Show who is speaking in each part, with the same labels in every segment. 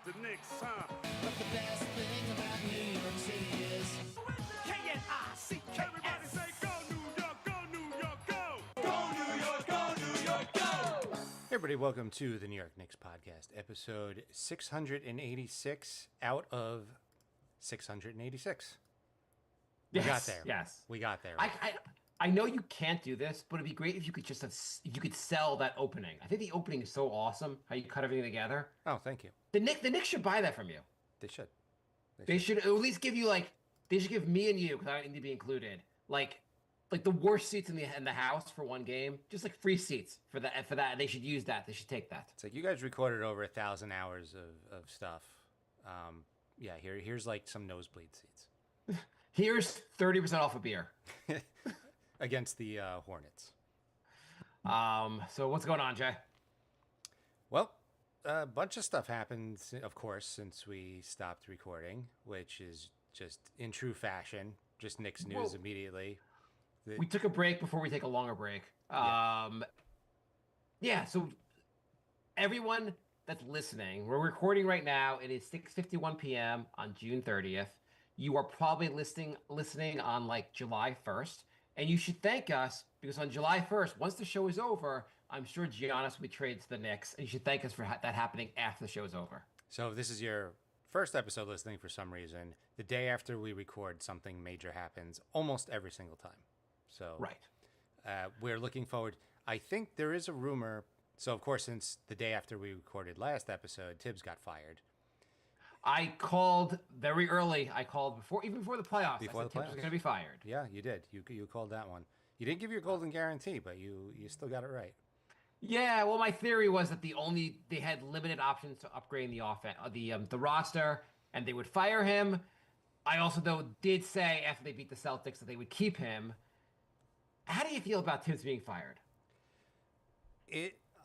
Speaker 1: the Knicks, huh?
Speaker 2: But the best thing about New York City is
Speaker 1: K-N-I-C-K-S. Everybody say go New York, go New York, go!
Speaker 2: Go New York, go New York, go!
Speaker 3: Hey everybody, welcome to the New York Knicks podcast, episode 686 out of 686. We got there.
Speaker 4: Yes.
Speaker 3: We got there.
Speaker 4: I know you can't do this, but it'd be great if you could just if you could sell that opening. I think the opening is so awesome. How you cut everything together.
Speaker 3: Oh, thank you.
Speaker 4: The Knicks should buy that from you.
Speaker 3: They should.
Speaker 4: They should at least give you they should give me and you, because I need to be included, like the worst seats in the house for one game, just like free seats for that. They should use that. They should take that.
Speaker 3: It's like you guys recorded over 1,000 hours of stuff. Yeah, here's like some nosebleed seats.
Speaker 4: Here's 30% off a beer.
Speaker 3: Against the Hornets.
Speaker 4: So what's going on, Jay?
Speaker 3: Well, a bunch of stuff happened, of course, since we stopped recording, which is just in true fashion, just Knicks news immediately.
Speaker 4: We took a break before we take a longer break. So everyone that's listening, we're recording right now. It is 6:51 p.m. on June 30th. You are probably listening on like July 1st. And you should thank us, because on July 1st, once the show is over, I'm sure Giannis will be traded to the Knicks. And you should thank us for that happening after the show is over.
Speaker 3: So if this is your first episode listening for some reason, the day after we record, something major happens almost every single time. So
Speaker 4: right.
Speaker 3: We're looking forward. I think there is a rumor. So, of course, since the day after we recorded last episode, Tibbs got fired.
Speaker 4: I called very early. I called even before the playoffs.
Speaker 3: Before the playoffs.
Speaker 4: Tibbs was going to be fired.
Speaker 3: Yeah, you did. You called that one. You didn't give your golden guarantee, but you still got it right.
Speaker 4: Yeah, well, my theory was that they had limited options to upgrade the offense, the roster, and they would fire him. I also, though, did say after they beat the Celtics that they would keep him. How do you feel about Tibbs being fired?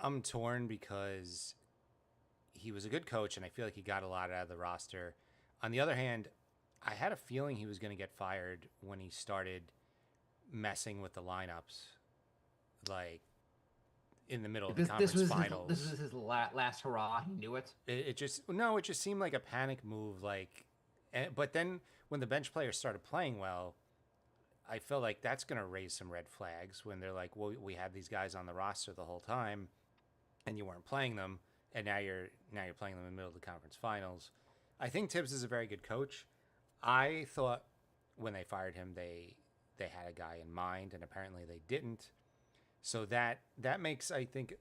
Speaker 3: I'm torn because he was a good coach, and I feel like he got a lot out of the roster. On the other hand, I had a feeling he was going to get fired when he started messing with the lineups, like in the middle of the conference finals.
Speaker 4: This was his last hurrah. He knew it.
Speaker 3: It just seemed like a panic move. But then when the bench players started playing well, I felt like that's going to raise some red flags when they're like, well, we had these guys on the roster the whole time, and you weren't playing them. And now you're playing them in the middle of the conference finals. I think Tibbs is a very good coach. I thought when they fired him, they had a guy in mind, and apparently they didn't. So that makes, I think,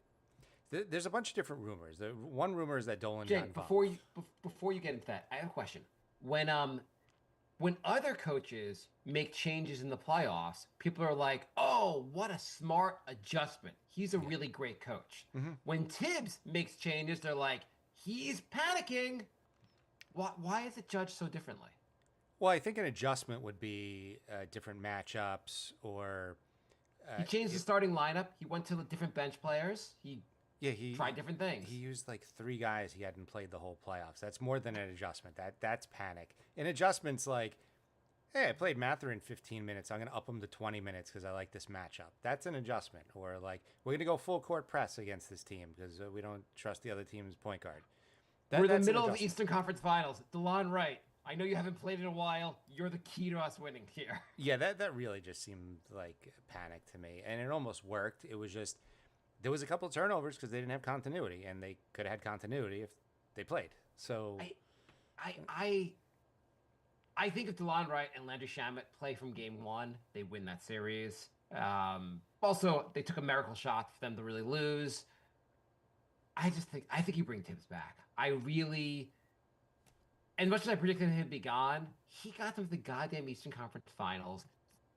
Speaker 3: there's a bunch of different rumors. The one rumor is that Dolan got involved.
Speaker 4: Before you get into that, I have a question. When other coaches make changes in the playoffs, people are like, oh, what a smart adjustment. He's a really great coach. Mm-hmm. When Tibbs makes changes, they're like, he's panicking. Why is it judged so differently?
Speaker 3: Well, I think an adjustment would be different matchups or...
Speaker 4: he changed the starting lineup. He went to the different bench players. He tried different things.
Speaker 3: He used like 3 guys he hadn't played the whole playoffs. That's more than an adjustment. That's panic. An adjustment's like, hey, I played Mathurin 15 minutes. I'm going to up him to 20 minutes because I like this matchup. That's an adjustment. Or like, we're going to go full court press against this team because we don't trust the other team's point guard.
Speaker 4: We're in the middle of the Eastern Conference Finals. DeLon Wright, I know you haven't played in a while. You're the key to us winning here.
Speaker 3: Yeah, that really just seemed like panic to me. And it almost worked. It was just... there was a couple of turnovers because they didn't have continuity, and they could have had continuity if they played. So,
Speaker 4: I think if DeLon Wright and Landry Shamet play from game 1, they win that series. Also, they took a miracle shot for them to really lose. I think you bring Tibbs back. As much as I predicted him to be gone, he got them to the goddamn Eastern Conference Finals.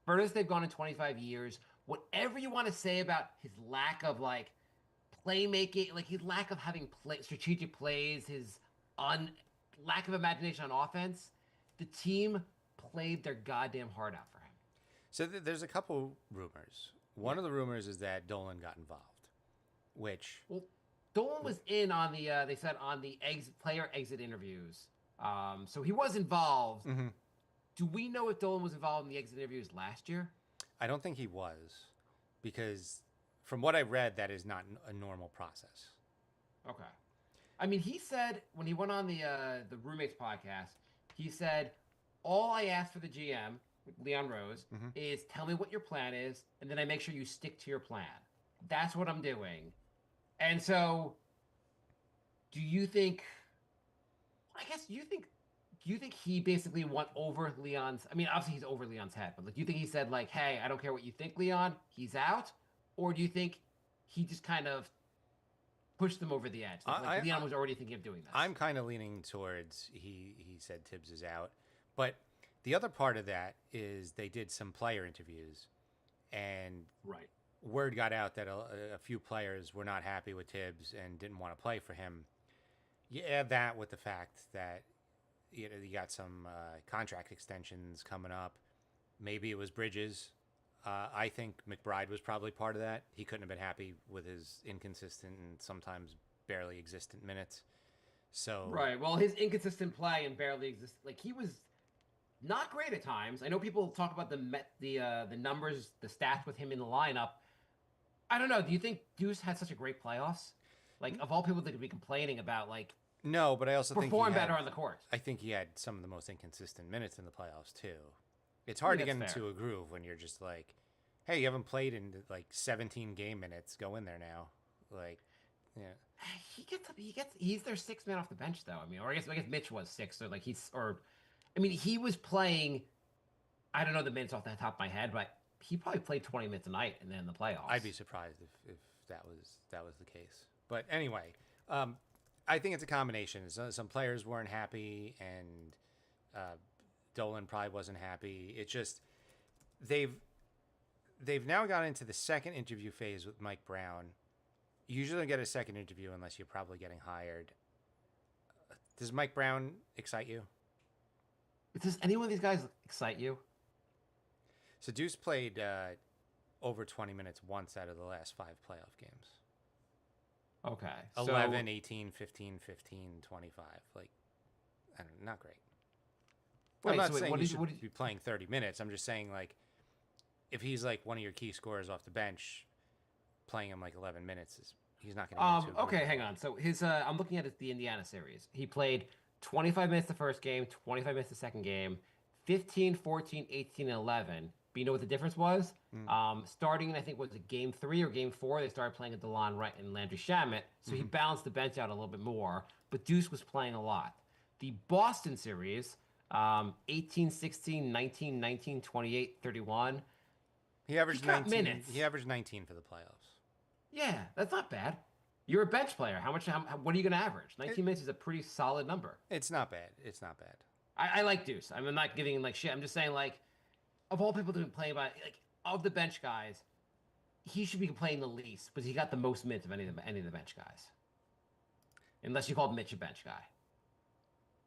Speaker 4: Furthest they've gone in 25 years. Whatever you want to say about his lack of playmaking, his lack of having strategic plays, his lack of imagination on offense, the team played their goddamn heart out for him.
Speaker 3: So there's a couple rumors. One of the rumors is that Dolan got involved, which...
Speaker 4: well, Dolan was in on they said on the player exit interviews. So he was involved. Mm-hmm. Do we know if Dolan was involved in the exit interviews last year?
Speaker 3: I don't think he was, because from what I read, that is not a normal process.
Speaker 4: Okay. I mean, he said when he went on the roommates podcast, he said, "All I ask for the GM, Leon Rose,
Speaker 3: Mhm.
Speaker 4: is tell me what your plan is, and then I make sure you stick to your plan. That's what I'm doing." And so, do you think? I guess you think. Do you think he basically went over Leon's? I mean, obviously he's over Leon's head, but like, do you think he said like, "Hey, I don't care what you think, Leon. He's out," or do you think he just kind of pushed them over the edge? Like
Speaker 3: I
Speaker 4: Leon was already thinking of doing this.
Speaker 3: I'm kind of leaning towards he said Tibbs is out, but the other part of that is they did some player interviews, and
Speaker 4: right.
Speaker 3: word got out that a few players were not happy with Tibbs and didn't want to play for him. You add that with the fact that you got some contract extensions coming up. Maybe it was Bridges. I think McBride was probably part of that. He couldn't have been happy with his inconsistent and sometimes barely existent minutes. So
Speaker 4: Right. Well, his inconsistent play and barely exist. Like he was not great at times. I know people talk about the numbers, the stats with him in the lineup. I don't know. Do you think Deuce had such a great playoffs? Like of all people that could be complaining about, like
Speaker 3: no, but I also think
Speaker 4: perform better on the court.
Speaker 3: I think he had some of the most inconsistent minutes in the playoffs too. It's hard to get
Speaker 4: that's
Speaker 3: into a groove when you're just like, hey, you haven't played in like 17 game minutes. Go in there now. Like, yeah.
Speaker 4: He's their sixth man off the bench though. I mean, or I guess Mitch was six. So like I mean, he was playing. I don't know the minutes off the top of my head, but he probably played 20 minutes a night and then in the playoffs.
Speaker 3: I'd be surprised if that was the case. But anyway, I think it's a combination. Some players weren't happy, and Dolan probably wasn't happy. It's just they've now got into the second interview phase with Mike Brown. You usually don't get a second interview unless you're probably getting hired. Does Mike Brown excite you?
Speaker 4: Does any one of these guys excite you?
Speaker 3: So Deuce played over 20 minutes once out of the last 5 playoff games.
Speaker 4: Okay.
Speaker 3: 11, 18, 15, 15, 25. Like, I don't know, not great. I'm not saying you should be playing 30 minutes. I'm just saying, like, if he's, like, one of your key scorers off the bench, playing him, like, 11 minutes, he's not going to get too
Speaker 4: Okay, hang on. So I'm looking at the Indiana series. He played 25 minutes the first game, 25 minutes the second game, 15, 14, 18, and 11. But you know what the difference was? Starting in, I think, was it game 3 or game 4, they started playing at DeLon Wright and Landry Shamet. So he balanced the bench out a little bit more. But Deuce was playing a lot. The Boston series, 18, 16, 19, 19, 28, 31.
Speaker 3: He averaged 19
Speaker 4: minutes.
Speaker 3: He averaged 19 for the playoffs.
Speaker 4: Yeah, that's not bad. You're a bench player. What are you going to average? 19 minutes is a pretty solid number.
Speaker 3: It's not bad. It's not bad.
Speaker 4: I like Deuce. I'm not giving him like shit. I'm just saying, like, of all people that have been playing by, like, of the bench guys, he should be playing the least, but he got the most minutes of any of the bench guys. Unless you called Mitch a bench guy,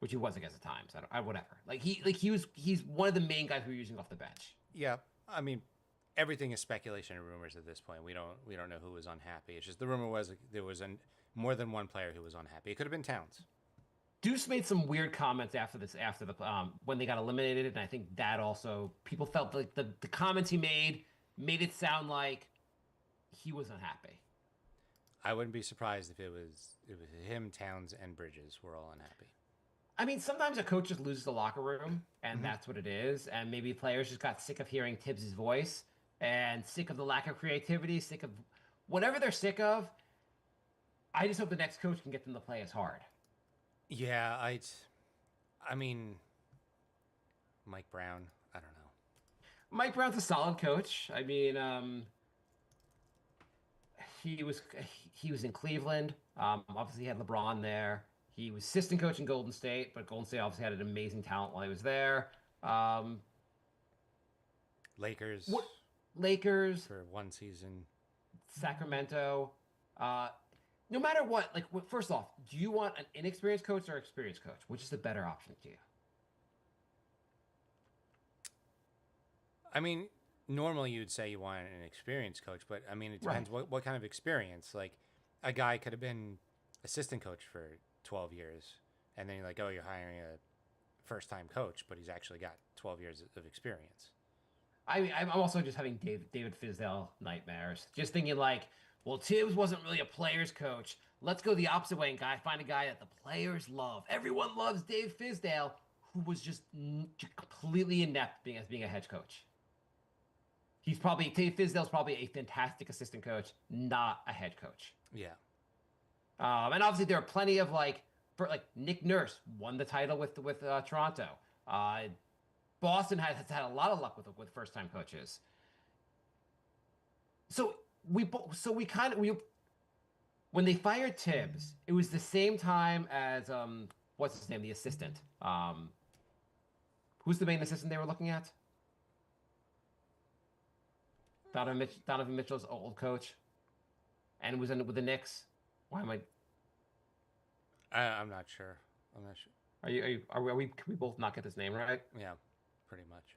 Speaker 4: which he was, I guess, at times. Whatever. He's one of the main guys we were using off the bench.
Speaker 3: Yeah, I mean, everything is speculation and rumors at this point. We don't know who was unhappy. It's just the rumor was there was more than one player who was unhappy. It could have been Towns.
Speaker 4: Deuce made some weird comments after the when they got eliminated, and I think that also people felt like the comments he made it sound like he was unhappy.
Speaker 3: I wouldn't be surprised if it was him, Towns, and Bridges were all unhappy.
Speaker 4: I mean, sometimes a coach just loses the locker room, and that's what it is. And maybe players just got sick of hearing Tibbs' voice and sick of the lack of creativity, sick of whatever they're sick of. I just hope the next coach can get them to play as hard.
Speaker 3: Yeah, I mean, Mike Brown, I don't know.
Speaker 4: Mike Brown's a solid coach. I mean, he was in Cleveland. Obviously, he had LeBron there. He was assistant coach in Golden State, but Golden State obviously had an amazing talent while he was there.
Speaker 3: Lakers.
Speaker 4: Lakers
Speaker 3: for one season.
Speaker 4: Sacramento. No matter what, like, first off, do you want an inexperienced coach or experienced coach? Which is the better option to you?
Speaker 3: I mean, normally you'd say you want an experienced coach, but I mean, it depends what kind of experience. Like, a guy could have been assistant coach for 12 years, and then you're like, oh, you're hiring a first-time coach, but he's actually got 12 years of experience.
Speaker 4: I'm also just having David Fizdale nightmares. Just thinking like, well, Tibbs wasn't really a player's coach. let's go the opposite way and find a guy that the players love. Everyone loves Dave Fizdale, who was just completely inept being a head coach. Dave Fizdale's probably a fantastic assistant coach, not a head coach.
Speaker 3: Yeah.
Speaker 4: And obviously there are plenty of Nick Nurse won the title with Toronto. Boston has had a lot of luck with first time coaches. So when they fired Tibbs, it was the same time as what's his name, the assistant. Who's the main assistant they were looking at? Donovan Mitchell's old coach, and was with the Knicks. Why am I?
Speaker 3: I'm not sure. I'm not sure.
Speaker 4: Are we? Can we both not get this name right?
Speaker 3: Yeah, pretty much.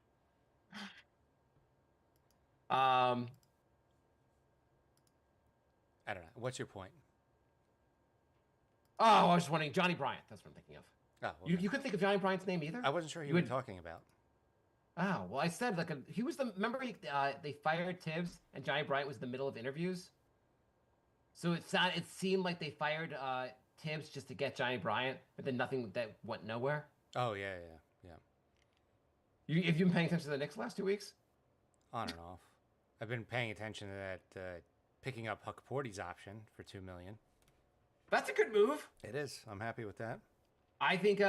Speaker 4: I
Speaker 3: don't know. What's your point?
Speaker 4: Oh, I was just wondering. Johnny Bryant. That's what I'm thinking of.
Speaker 3: Oh,
Speaker 4: You
Speaker 3: okay.
Speaker 4: couldn't think of Johnny Bryant's name either?
Speaker 3: I wasn't sure who you were talking about.
Speaker 4: Oh, well, I said he was remember they fired Tibbs and Johnny Bryant was in the middle of interviews. So it seemed like they fired Tibbs just to get Johnny Bryant, but then nothing that went nowhere.
Speaker 3: Oh, yeah.
Speaker 4: Have you been paying attention to the Knicks last 2 weeks?
Speaker 3: On and off. I've been paying attention to that, picking up Huck Porty's option for $2 million.
Speaker 4: That's a good move.
Speaker 3: It is. I'm happy with that.
Speaker 4: I think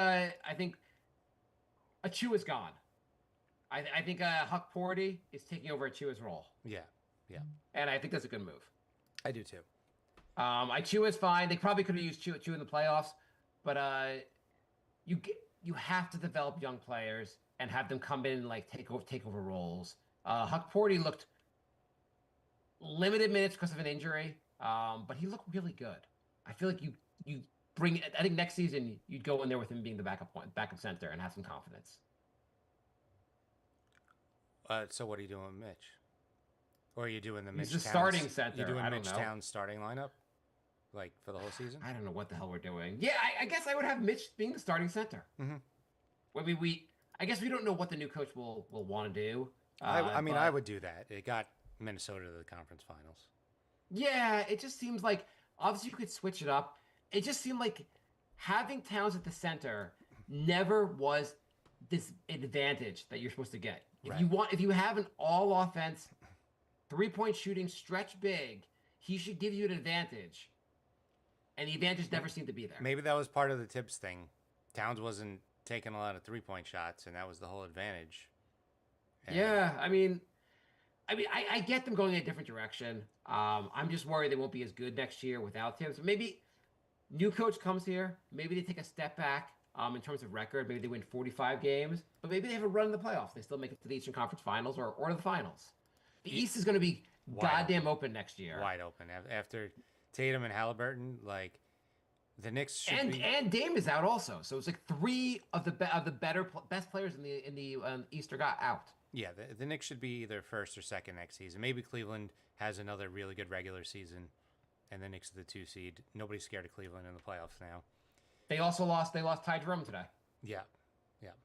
Speaker 4: Achua's gone. I think Huck Porty is taking over Achua's role.
Speaker 3: Yeah.
Speaker 4: And I think that's a good move.
Speaker 3: I do too.
Speaker 4: Achua's fine. They probably could have used Achua in the playoffs, but you have to develop young players and have them come in and take over roles. Huck Porty looked limited minutes because of an injury, but he looked really good. I feel like you bring. I think next season you'd go in there with him being the backup center and have some confidence.
Speaker 3: So what are you doing with Mitch? Or are you doing the Mitch
Speaker 4: He's the
Speaker 3: Towns-
Speaker 4: starting center.
Speaker 3: You doing
Speaker 4: I don't
Speaker 3: Mitch
Speaker 4: know.
Speaker 3: Towns starting lineup, like for the whole season?
Speaker 4: I don't know what the hell we're doing. Yeah, I guess I would have Mitch being the starting center.
Speaker 3: Mm-hmm.
Speaker 4: I mean, I guess we don't know what the new coach will want to do.
Speaker 3: I mean,
Speaker 4: but-
Speaker 3: I would do that. It got Minnesota to the conference finals.
Speaker 4: Yeah, it just seems like obviously you could switch it up. It just seemed like having Towns at the center never was this advantage that you're supposed to get. If you have an all offense, 3-point shooting, stretch big, he should give you an advantage. And the advantage never seemed to be there.
Speaker 3: Maybe that was part of the Tibbs thing. Towns wasn't taking a lot of 3-point shots, and that was the whole advantage. And
Speaker 4: Yeah, I mean, I get them going in a different direction. I'm just worried they won't be as good next year without Tibbs. Maybe new coach comes here. Maybe they take a step back in terms of record. Maybe they win 45 games, but maybe they have a run in the playoffs. They still make it to the Eastern Conference Finals or to the finals. The East is going to be goddamn open next year.
Speaker 3: Wide open after Tatum and Halliburton. Like the Knicks should be...
Speaker 4: and Dame is out also. So it's like 3 of the best players in the East got out.
Speaker 3: Yeah, the Knicks should be either first or second next season. Maybe Cleveland has another really good regular season, and the Knicks are the 2 seed. Nobody's scared of Cleveland in the playoffs now.
Speaker 4: They also lost Ty Jerome today.
Speaker 3: Yeah.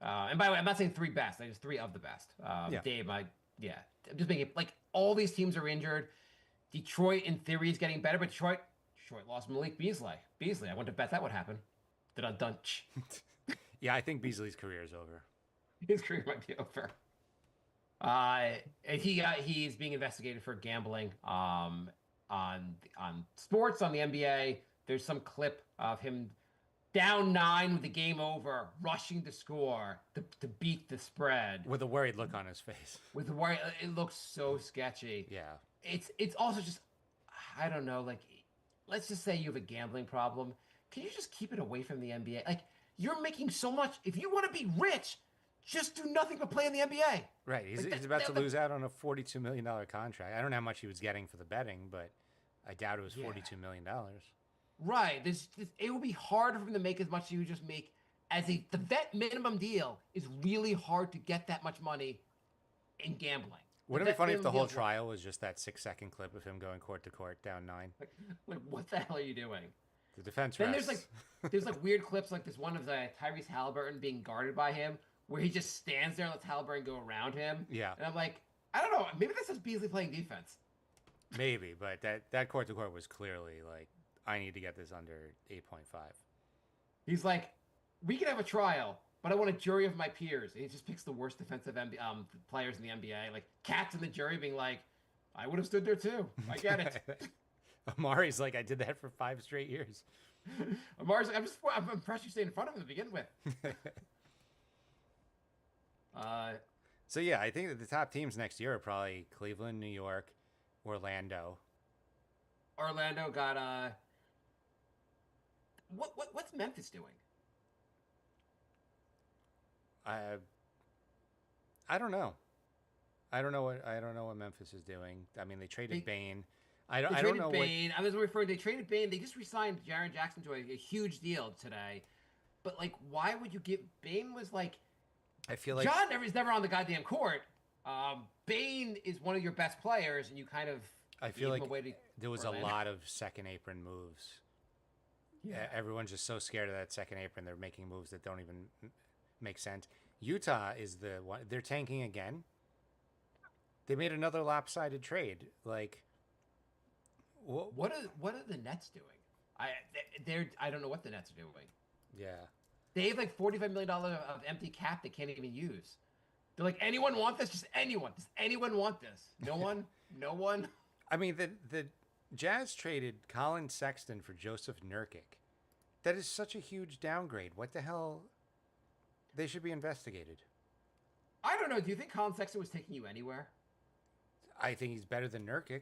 Speaker 4: And by the way, I'm not saying 3 best. I just 3 of the best.
Speaker 3: Yeah.
Speaker 4: Dave, I'm just making it like all these teams are injured. Detroit, in theory, is getting better, but Detroit lost Malik Beasley. I wouldn't have bet that would happen. Dunch.
Speaker 3: Yeah, I think Beasley's career is over.
Speaker 4: His career might be over. And he's being investigated for gambling on sports on the NBA. There's some clip of him down 9 with the game over, rushing to score to beat the spread.
Speaker 3: With a worried look on his face.
Speaker 4: With the worry, it looks so sketchy.
Speaker 3: Yeah.
Speaker 4: It's also just, I don't know, like, let's just say you have a gambling problem. Can you just keep it away from the NBA? Like, you're making so much. If you want to be rich, just do nothing but play in the NBA.
Speaker 3: Right. He's about to lose out on a $42 million contract. I don't know how much he was getting for the betting, but I doubt it was $42 million.
Speaker 4: Right. It would be harder for him to make as much as you would just make as the vet minimum deal is really hard to get that much money in gambling.
Speaker 3: Wouldn't it be funny if the whole trial was just that 6-second clip of him going court to court down 9?
Speaker 4: Like what the hell are you doing?
Speaker 3: The defense
Speaker 4: Then
Speaker 3: refs.
Speaker 4: there's weird clips like this one of Tyrese Halliburton being guarded by him where he just stands there and lets Halliburton go around him.
Speaker 3: Yeah.
Speaker 4: And I'm like, I don't know, maybe that's just Beasley playing defense.
Speaker 3: Maybe, but that court to court was clearly like I need to get this under 8.5.
Speaker 4: He's like, we can have a trial, but I want a jury of my peers. And he just picks the worst defensive players in the NBA, like cats in the jury, being like, I would have stood there too. I get it.
Speaker 3: Amari's like, I did that for 5 straight years.
Speaker 4: Amari's like, I'm impressed you stayed in front of him to begin with.
Speaker 3: So yeah, I think that the top teams next year are probably Cleveland, New York, Orlando.
Speaker 4: Orlando got what's Memphis doing?
Speaker 3: I don't know. I don't know what Memphis is doing. I mean, they traded Bane. I don't know
Speaker 4: Bane. I was referring. They traded Bane. They just re-signed Jaren Jackson to a huge deal today. But like, why would you give Bane? Was like,
Speaker 3: I feel like
Speaker 4: John is never on the goddamn court. Bane is one of your best players, and you kind of.
Speaker 3: I feel like
Speaker 4: away to
Speaker 3: there was
Speaker 4: Orlando.
Speaker 3: a lot of second apron moves. Yeah, everyone's just so scared of that second apron. They're making moves that don't even make sense. Utah is the one. They're tanking again. They made another lopsided trade. Like,
Speaker 4: what are the Nets doing? I don't know what the Nets are doing.
Speaker 3: Yeah.
Speaker 4: They have like $45 million of empty cap they can't even use. They're like, anyone want this? Just anyone. Does anyone want this? No one? No one?
Speaker 3: I mean, the Jazz traded Colin Sexton for Joseph Nurkic. That is such a huge downgrade. What the hell? They should be investigated.
Speaker 4: I don't know. Do you think Colin Sexton was taking you anywhere?
Speaker 3: I think he's better than Nurkic.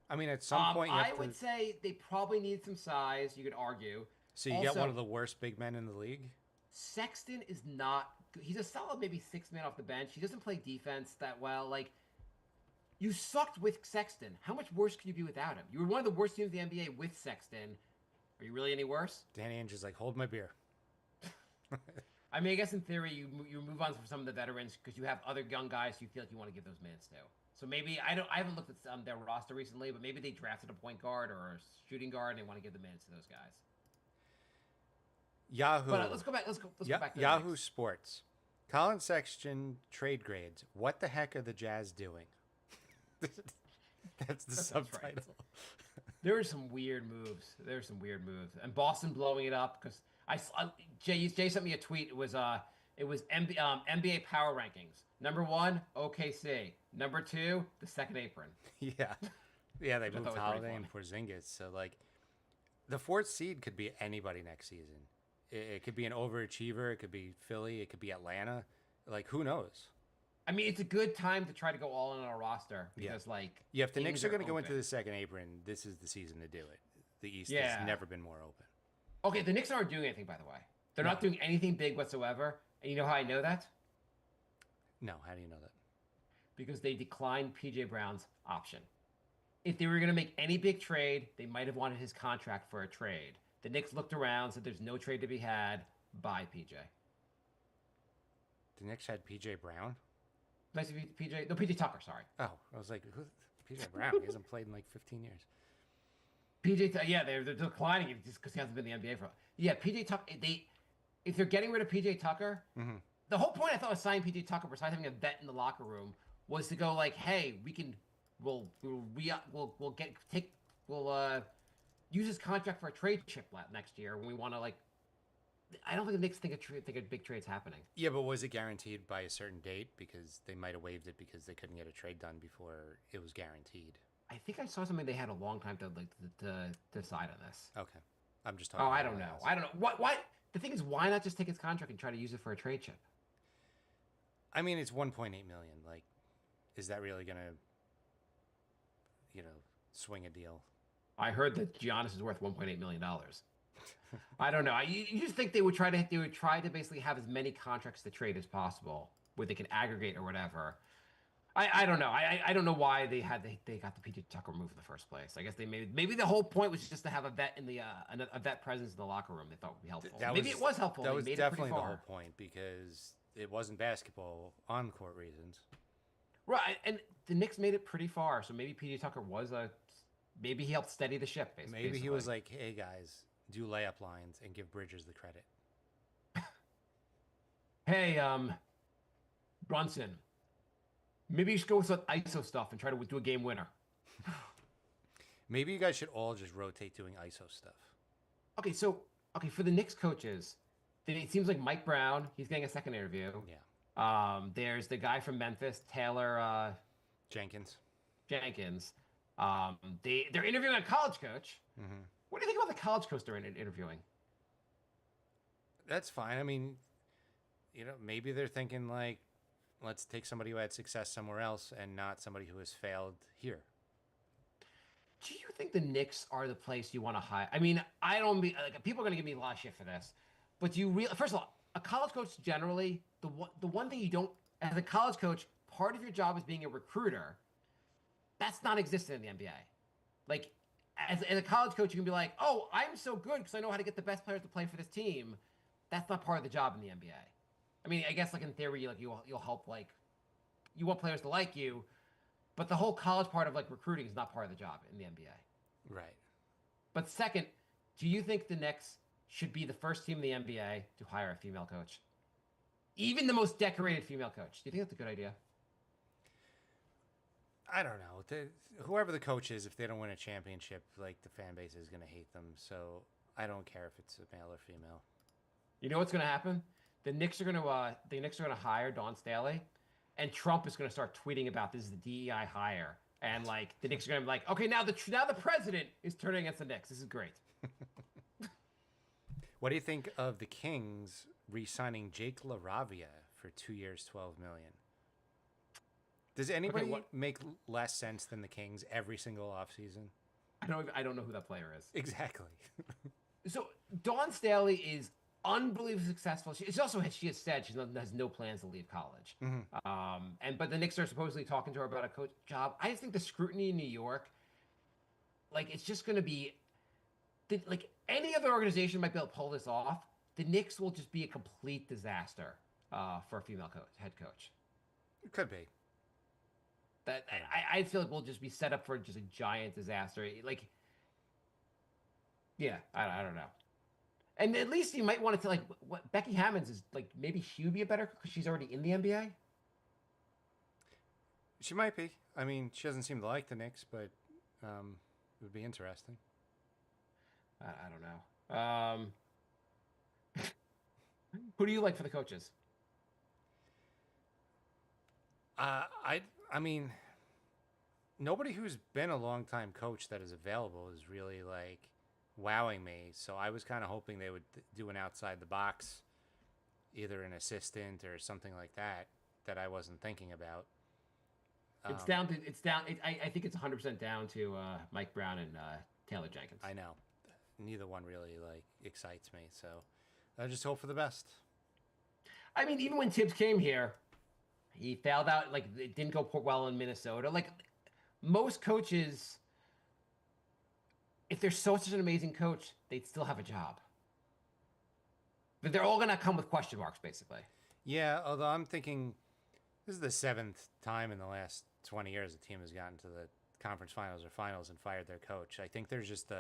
Speaker 3: I mean, at some point,
Speaker 4: I would say they probably need some size. You could argue.
Speaker 3: So you get one of the worst big men in the league?
Speaker 4: Sexton is not. He's a solid maybe 6 man off the bench. He doesn't play defense that well. Like, you sucked with Sexton. How much worse could you be without him? You were one of the worst teams in the NBA with Sexton. Are you really any worse?
Speaker 3: Danny Ainge is like, hold my beer.
Speaker 4: I mean, I guess in theory you move on from some of the veterans because you have other young guys you feel like you want to give those minutes to. So maybe I haven't looked at their roster recently, but maybe they drafted a point guard or a shooting guard and they want to give the minutes to those guys.
Speaker 3: Yahoo.
Speaker 4: But let's go back. Let's go back to the
Speaker 3: Yahoo
Speaker 4: Knicks.
Speaker 3: Sports. Colin Sexton trade grades. What the heck are the Jazz doing? That's the subtitle.
Speaker 4: Right. There were some weird moves. And Boston blowing it up because Jay sent me a tweet. It was NBA power rankings. Number 1, OKC. Number 2, the second apron.
Speaker 3: Yeah, they moved Holiday and Porzingis. So like, the 4th seed could be anybody next season. It could be an overachiever. It could be Philly. It could be Atlanta. Like, who knows?
Speaker 4: I mean, it's a good time to try to go all in on a roster because,
Speaker 3: if the Knicks are going to go
Speaker 4: open.
Speaker 3: into the second apron, this is the season to do it. The East
Speaker 4: Yeah.
Speaker 3: has never been more open.
Speaker 4: Okay, the Knicks aren't doing anything, by the way. They're not doing anything big whatsoever. And you know how I know that?
Speaker 3: No, how do you know that?
Speaker 4: Because they declined PJ Brown's option. If they were going to make any big trade, they might have wanted his contract for a trade. The Knicks looked around, said there's no trade to be had. Bye, PJ.
Speaker 3: The Knicks had PJ Brown?
Speaker 4: Nice to meet PJ. No, PJ Tucker, sorry.
Speaker 3: Oh, I was like, who's PJ Brown? He hasn't played in like 15 years.
Speaker 4: They're declining it just because he hasn't been in the NBA for. Yeah, PJ Tucker. If they're getting rid of PJ Tucker, the whole point I thought of signing PJ Tucker besides having a vet in the locker room was to go like, hey, we'll use his contract for a trade chip next year when we want to like. I don't think the Knicks think a big trade's happening.
Speaker 3: Yeah, but was it guaranteed by a certain date? Because they might have waived it because they couldn't get a trade done before it was guaranteed.
Speaker 4: I think I saw something they had a long time to decide on this.
Speaker 3: Okay, I'm just talking.
Speaker 4: Oh, I don't know. I don't know. What? The thing is, why not just take his contract and try to use it for a trade chip?
Speaker 3: I mean, it's 1.8 million. Like, is that really gonna, swing a deal?
Speaker 4: I heard that Giannis is worth $1.8 million. I don't know. You just think they would try to basically have as many contracts to trade as possible, where they can aggregate or whatever. I don't know. I don't know why they got the PJ Tucker move in the first place. I guess maybe the whole point was just to have a vet in the a vet presence in the locker room. They thought would be helpful. It was helpful.
Speaker 3: That
Speaker 4: They
Speaker 3: was
Speaker 4: made
Speaker 3: definitely
Speaker 4: it
Speaker 3: the
Speaker 4: pretty
Speaker 3: whole
Speaker 4: far.
Speaker 3: point because it wasn't basketball on court reasons.
Speaker 4: Right, and the Knicks made it pretty far. So maybe PJ Tucker maybe he helped steady the ship.
Speaker 3: Maybe he was like, "Hey guys, do layup lines and give Bridges the credit."
Speaker 4: Hey, Brunson, maybe you should go with some ISO stuff and try to do a game winner.
Speaker 3: Maybe you guys should all just rotate doing ISO stuff.
Speaker 4: Okay, so for the Knicks coaches, it seems like Mike Brown, he's getting a second interview.
Speaker 3: Yeah.
Speaker 4: There's the guy from Memphis, Taylor
Speaker 3: Jenkins.
Speaker 4: Jenkins. They're interviewing a college coach.
Speaker 3: Hmm.
Speaker 4: What do you think about the college coach they're interviewing?
Speaker 3: That's fine. I mean, maybe they're thinking like, let's take somebody who had success somewhere else and not somebody who has failed here.
Speaker 4: Do you think the Knicks are the place you want to hire? I mean, I don't be like people are going to give me a lot of shit for this, but do you really? First of all, a college coach generally the one thing you don't as a college coach, part of your job is being a recruiter. That's not existent in the NBA. Like as a college coach, you can be like, oh, I'm so good because I know how to get the best players to play for this team. That's not part of the job in the NBA. I mean, I guess like in theory, like you'll help like you want players to like you, but the whole college part of like recruiting is not part of the job in the NBA.
Speaker 3: Right.
Speaker 4: But second, do you think the Knicks should be the first team in the NBA to hire a female coach? Even the most decorated female coach. Do you think that's a good idea?
Speaker 3: I don't know. Whoever the coach is, if they don't win a championship, like the fan base is going to hate them. So I don't care if it's a male or female.
Speaker 4: You know what's going to happen? The Knicks are going to hire Dawn Staley, and Trump is going to start tweeting about this is the DEI hire, and like the Knicks are going to be like, okay, now the president is turning against the Knicks. This is great.
Speaker 3: What do you think of the Kings re-signing Jake LaRavia for 2 years, $12 million? Does anybody make less sense than the Kings every single offseason?
Speaker 4: I don't know who that player is.
Speaker 3: Exactly.
Speaker 4: So Dawn Staley is unbelievably successful. She has said she has no plans to leave college.
Speaker 3: Mm-hmm.
Speaker 4: But the Knicks are supposedly talking to her about a coach job. I just think the scrutiny in New York, like it's just going to be, like any other organization might be able to pull this off. The Knicks will just be a complete disaster for a female head coach.
Speaker 3: It could be.
Speaker 4: That I feel like we'll just be set up for just a giant disaster. Like, yeah, I don't know. And at least you might want to like what Becky Hammonds is like. Maybe she would be a better because she's already in the NBA.
Speaker 3: She might be. I mean, she doesn't seem to like the Knicks, but it would be interesting.
Speaker 4: I don't know. Who do you like for the coaches?
Speaker 3: I mean, nobody who's been a long-time coach that is available is really like wowing me. So I was kind of hoping they would do an outside the box, either an assistant or something like that I wasn't thinking about.
Speaker 4: It's down. I think it's 100% down to Mike Brown and Taylor Jenkins.
Speaker 3: I know. Neither one really like excites me. So I just hope for the best.
Speaker 4: I mean, even when Tibbs came here, he failed out. Like it didn't go well in Minnesota. Like most coaches, if they're such an amazing coach, they'd still have a job. But they're all going to come with question marks, basically.
Speaker 3: Yeah, although I'm thinking this is the 7th time in the last 20 years a team has gotten to the conference finals or finals and fired their coach. I think there's just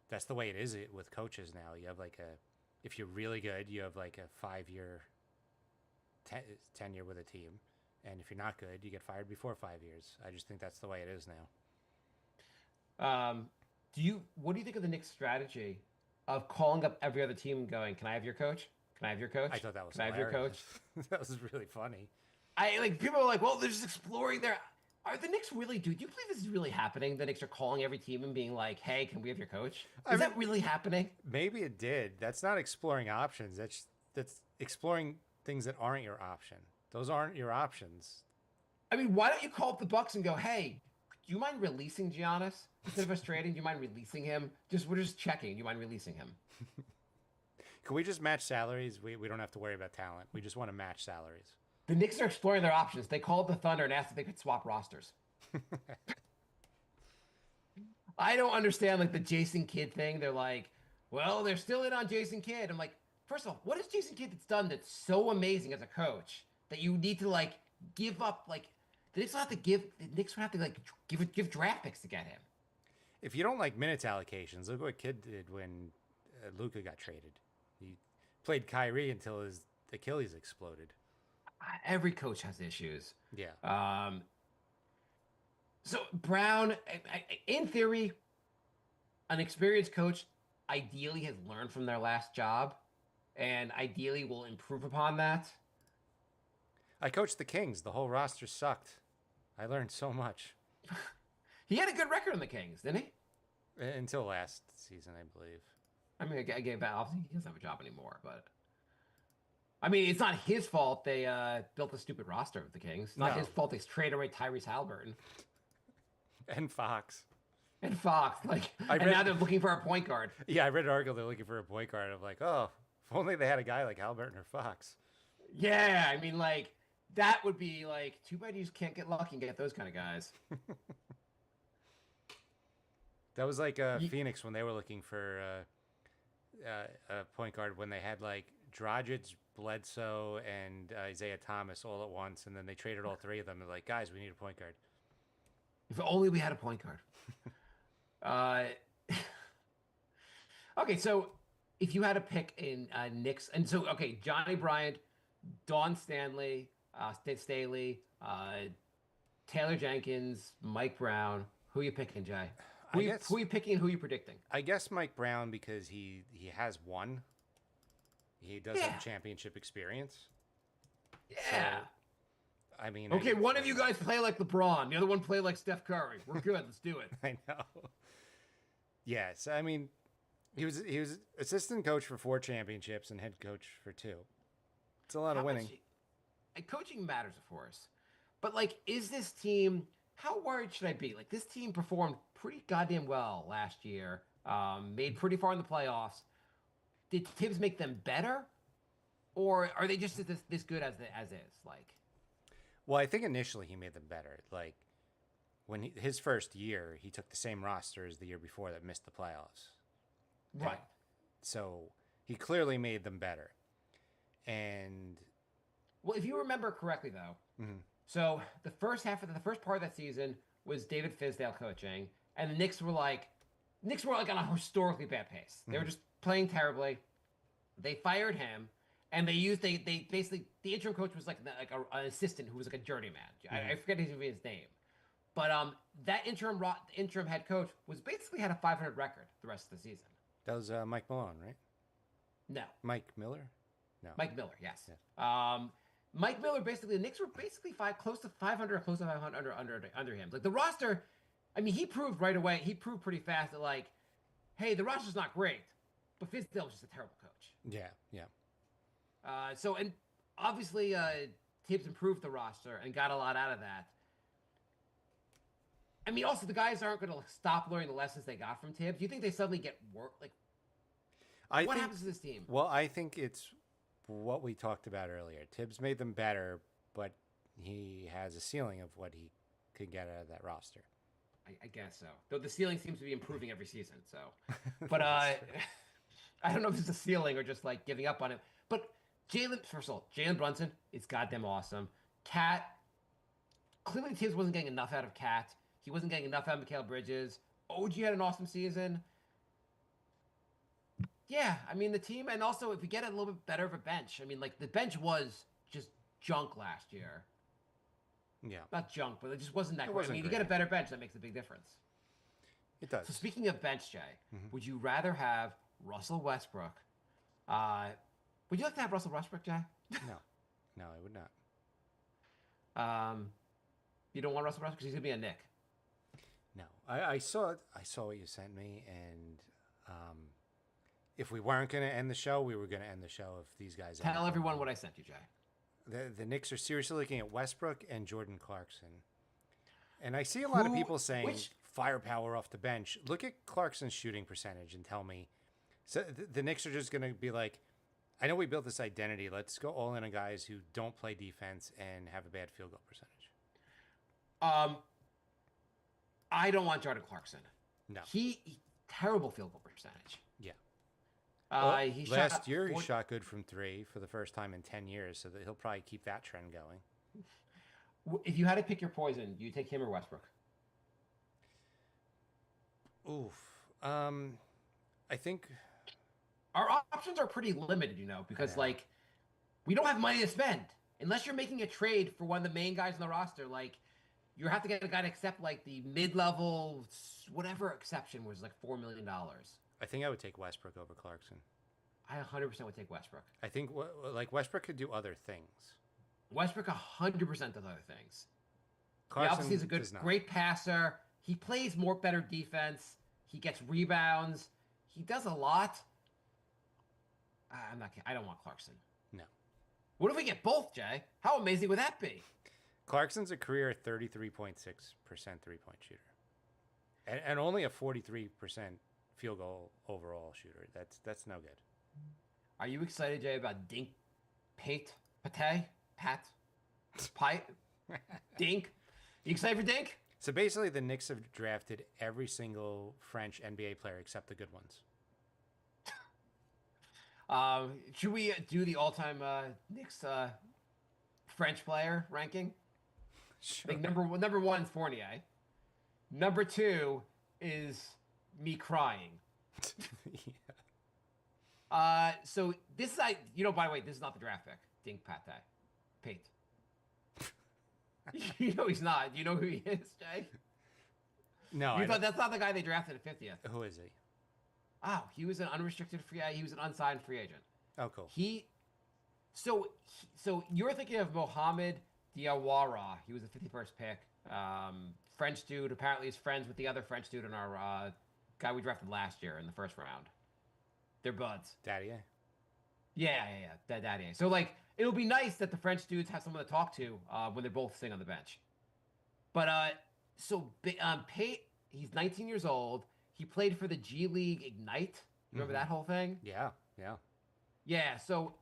Speaker 3: that's the way it is with coaches now. You have like if you're really good, you have like a 5-year tenure with a team. And if you're not good, you get fired before 5 years. I just think that's the way it is now.
Speaker 4: What do you think of the Knicks' strategy of calling up every other team and going, "Can I have your coach? Can I have your coach?
Speaker 3: I thought that was
Speaker 4: Can I have your coach?"
Speaker 3: That was really funny.
Speaker 4: People are like, "Well, they're just exploring their." Are the Knicks really? Do you believe this is really happening? The Knicks are calling every team and being like, "Hey, can we have your coach?" Is that really happening?
Speaker 3: Maybe it did. That's not exploring options. That's exploring things that aren't your option. Those aren't your options.
Speaker 4: I mean, why don't you call up the Bucks and go, "Hey, do you mind releasing Giannis instead of us trading? Do you mind releasing him? We're just checking. Do you mind releasing him?"
Speaker 3: Can we just match salaries? We don't have to worry about talent. We just want to match salaries.
Speaker 4: The Knicks are exploring their options. They called the Thunder and asked if they could swap rosters. I don't understand like the Jason Kidd thing. They're like, well, they're still in on Jason Kidd. I'm like, first of all, what has Jason Kidd that's done that's so amazing as a coach that you need to like give up? Like the Knicks will have to give draft picks to get him.
Speaker 3: If you don't like minutes allocations, look what Kidd did when Luka got traded. He played Kyrie until his Achilles exploded.
Speaker 4: Every coach has issues.
Speaker 3: Yeah.
Speaker 4: So Brown, in theory, an experienced coach, ideally has learned from their last job, and ideally will improve upon that.
Speaker 3: I coached the Kings. The whole roster sucked. I learned so much.
Speaker 4: He had a good record on the Kings, didn't he?
Speaker 3: Until last season, I believe.
Speaker 4: I mean, I gave that. Obviously, he doesn't have a job anymore, but I mean, it's not his fault they built a stupid roster of the Kings. It's not
Speaker 3: No.
Speaker 4: his fault they traded away Tyrese Halliburton
Speaker 3: And Fox.
Speaker 4: and Fox. Like,
Speaker 3: I
Speaker 4: and
Speaker 3: read-
Speaker 4: now they're looking for a point guard.
Speaker 3: Yeah, I read an article. They're looking for a point guard. I'm like, oh, if only they had a guy like Halliburton or Fox.
Speaker 4: Yeah, I mean, like that would be like too bad you just can't get lucky and get those kind of guys.
Speaker 3: That was like Phoenix when they were looking for a point guard when they had like Dragic, Bledsoe, and Isaiah Thomas all at once, and then they traded all three of them. They're like, guys, we need a point guard.
Speaker 4: If only we had a point guard. Okay, so if you had to pick in Knicks, and so okay, Johnny Bryant, Dawn Stanley, Staley, Taylor Jenkins, Mike Brown. Who you picking, Jay? Who you picking? And who you predicting?
Speaker 3: I guess Mike Brown because he has won. He does
Speaker 4: Yeah.
Speaker 3: have championship experience.
Speaker 4: Yeah.
Speaker 3: I mean,
Speaker 4: Okay, one of you guys play like LeBron, the other one play like Steph Curry. We're good. Let's do it.
Speaker 3: I know. Yes, I mean, he was assistant coach for 4 championships and head coach for 2. It's a lot of winning.
Speaker 4: Coaching matters, of course, but like, is this team? How worried should I be? Like, this team performed pretty goddamn well last year. Made pretty far in the playoffs. Did Tibbs make them better, or are they just this good as is? Like,
Speaker 3: Well, I think initially he made them better. Like when his first year, he took the same roster as the year before that missed the playoffs.
Speaker 4: right?
Speaker 3: So he clearly made them better. And
Speaker 4: Well, if you remember correctly, though, so the first part of that season was David Fizdale coaching, and the Knicks were like on a historically bad pace. They were just playing terribly. They fired him, and they basically the interim coach was like an assistant who was like a journeyman. I forget his name, but that interim head coach was basically had a 500 record the rest of the season.
Speaker 3: that was Mike Malone, right?
Speaker 4: No,
Speaker 3: Mike Miller? No.
Speaker 4: Mike Miller, yes.
Speaker 3: Yeah.
Speaker 4: Mike Miller, basically, the Knicks were basically close to 500 or close to 500 under him. Like, the roster, I mean, he proved right away, he proved pretty fast that, like, hey, the roster's not great, but Fizdale was just a terrible coach.
Speaker 3: Yeah.
Speaker 4: So, and obviously, Tibbs improved the roster and got a lot out of that. I mean, also, the guys aren't going to stop learning the lessons they got from Tibbs. Do you think they suddenly get work? Like, what happens to this team?
Speaker 3: Well, I think it's what we talked about earlier. Tibbs made them better, but he has a ceiling of what he could get out of that roster.
Speaker 4: I guess so. Though the ceiling seems to be improving every season. So, but I don't know if it's a ceiling or just like giving up on it. But first of all, Jalen Brunson is goddamn awesome. Cat, clearly Tibbs wasn't getting enough out of Cat. He wasn't getting enough out of Mikal Bridges. OG had an awesome season. Yeah, I mean, the team, and also if we get a little bit better of a bench, I mean, like, the bench was just junk last year.
Speaker 3: Yeah,
Speaker 4: Not junk, but it just wasn't that
Speaker 3: It
Speaker 4: great.
Speaker 3: wasn't
Speaker 4: I mean, you get a
Speaker 3: great.
Speaker 4: better bench, that makes a big difference.
Speaker 3: it does.
Speaker 4: So speaking of bench, Jay, would you rather have Russell Westbrook? Would you like to have Russell Westbrook, Jay?
Speaker 3: No, I would not.
Speaker 4: You don't want Russell Westbrook because he's gonna be a Knick.
Speaker 3: No, I saw what you sent me, and if we weren't going to end the show, we were going to end the show if these guys.
Speaker 4: Tell everyone what I sent you, Jay.
Speaker 3: The Knicks are seriously looking at Westbrook and Jordan Clarkson, and I see a lot of people saying firepower off the bench. Look at Clarkson's shooting percentage and tell me. So the Knicks are just going to be like, I know we built this identity. Let's go all in on guys who don't play defense and have a bad field goal percentage.
Speaker 4: I don't want Jordan Clarkson.
Speaker 3: No.
Speaker 4: He terrible field goal percentage.
Speaker 3: Yeah.
Speaker 4: He
Speaker 3: Last year, he
Speaker 4: 40
Speaker 3: shot good from 3 for the first time in 10 years, so that he'll probably keep that trend going.
Speaker 4: If you had to pick your poison, do you take him or Westbrook?
Speaker 3: Oof. I think
Speaker 4: Our options are pretty limited, because like we don't have money to spend unless you're making a trade for one of the main guys on the roster. Like you have to get a guy to accept like the mid-level whatever exception was like $4 million.
Speaker 3: I think I would take Westbrook over Clarkson.
Speaker 4: I 100% would take Westbrook.
Speaker 3: I think like Westbrook could do other things.
Speaker 4: Westbrook 100% does other things. He
Speaker 3: Clarkson
Speaker 4: obviously is a
Speaker 3: does not.
Speaker 4: great passer. He plays better defense. He gets rebounds. He does a lot. I'm not kidding. I don't want Clarkson.
Speaker 3: No.
Speaker 4: What if we get both, Jay? How amazing would that be?
Speaker 3: Clarkson's a career 33.6% 3-point shooter. And only a 43% field goal overall shooter. That's no good.
Speaker 4: Are you excited, Jay, about Dink Pate? Dink? You excited for Dink?
Speaker 3: So basically, the Knicks have drafted every single French NBA player except the good ones.
Speaker 4: Should we do the all-time Knicks French player ranking?
Speaker 3: Sure.
Speaker 4: I think number one is Fournier. Number 2 is me crying.
Speaker 3: Yeah.
Speaker 4: So this is by the way, this is not the draft pick. Dink Pate. You know he's not. You know who he is, Jay?
Speaker 3: No,
Speaker 4: You thought that's not the guy they drafted at 50th.
Speaker 3: Who is he?
Speaker 4: Oh, he was an unrestricted free. He was an unsigned free agent.
Speaker 3: Oh, cool.
Speaker 4: So you're thinking of Mohamed Diawara. He was the 51st pick. French dude. Apparently, he's friends with the other French dude in our guy we drafted last year in the first round. They're buds.
Speaker 3: Daddy.
Speaker 4: Yeah. Daddy. So like, it'll be nice that the French dudes have someone to talk to when they're both sitting on the bench. But Pate, he's 19 years old. He played for the G League Ignite. Remember that whole thing?
Speaker 3: Yeah.
Speaker 4: Yeah. So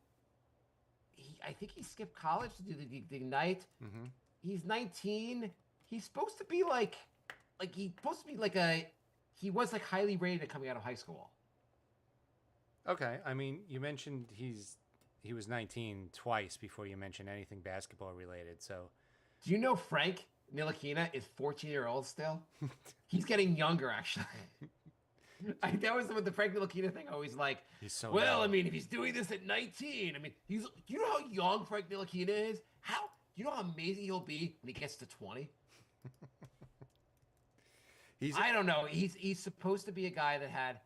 Speaker 4: I think he skipped college to do the Ignite.
Speaker 3: Mm-hmm.
Speaker 4: He's 19. He's supposed to be he was like highly rated coming out of high school.
Speaker 3: Okay. I mean, you mentioned he was 19 twice before you mentioned anything basketball related. So,
Speaker 4: Do you know Frank Ntilikina is 14-year-old still? He's getting younger, actually. That was with the Frank Ntilikina thing. Always like,
Speaker 3: he's so
Speaker 4: well,
Speaker 3: young.
Speaker 4: I mean, if he's doing this at 19, I mean, you know how young Frank Ntilikina is? You know how amazing he'll be when he gets to 20? I don't know. He's supposed to be a guy that had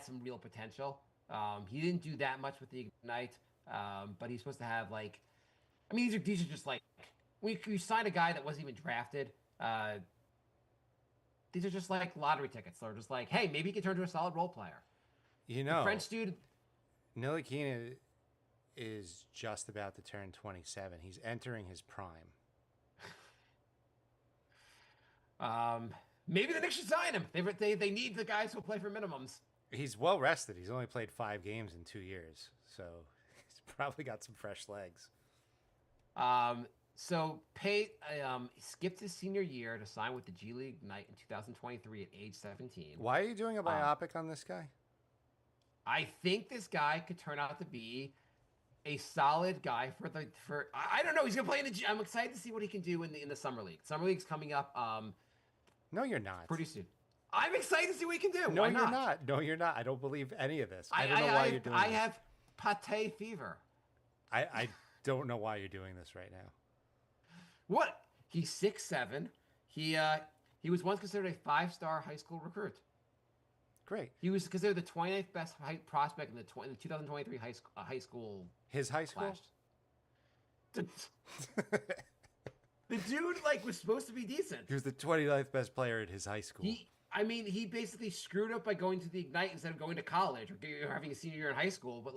Speaker 4: some real potential. He didn't do that much with the Ignite, but he's supposed to have like, I mean, these are just like we signed a guy that wasn't even drafted. These are just like lottery tickets. They're just like, hey, maybe he can turn into a solid role player.
Speaker 3: You know,
Speaker 4: The French dude.
Speaker 3: Ntilikina is just about to turn 27. He's entering his prime.
Speaker 4: Maybe the Knicks should sign him. They need the guys who play for minimums.
Speaker 3: He's well rested. He's only played 5 games in 2 years, so he's probably got some fresh legs.
Speaker 4: So Pate skipped his senior year to sign with the G League Ignite in 2023 at age 17.
Speaker 3: Why are you doing a biopic on this guy?
Speaker 4: I think this guy could turn out to be a solid guy for I don't know. He's gonna play in the. I'm excited to see what he can do in the summer league. Summer league's coming up.
Speaker 3: No, you're not.
Speaker 4: Pretty soon. I'm excited to see what he can do.
Speaker 3: No,
Speaker 4: Why
Speaker 3: you're not. No, you're not. I don't believe any of this. I don't know why you're doing
Speaker 4: I
Speaker 3: this.
Speaker 4: have pate fever.
Speaker 3: I don't know why you're doing this right now.
Speaker 4: What? He's 6'7". He was once considered a 5-star high school recruit.
Speaker 3: Great.
Speaker 4: He was considered the 29th best prospect in the 2023 high school.
Speaker 3: His high school?
Speaker 4: Class. The dude was supposed to be decent.
Speaker 3: He was the 29th best player at his high school.
Speaker 4: He basically screwed up by going to the Ignite instead of going to college or having a senior year in high school. But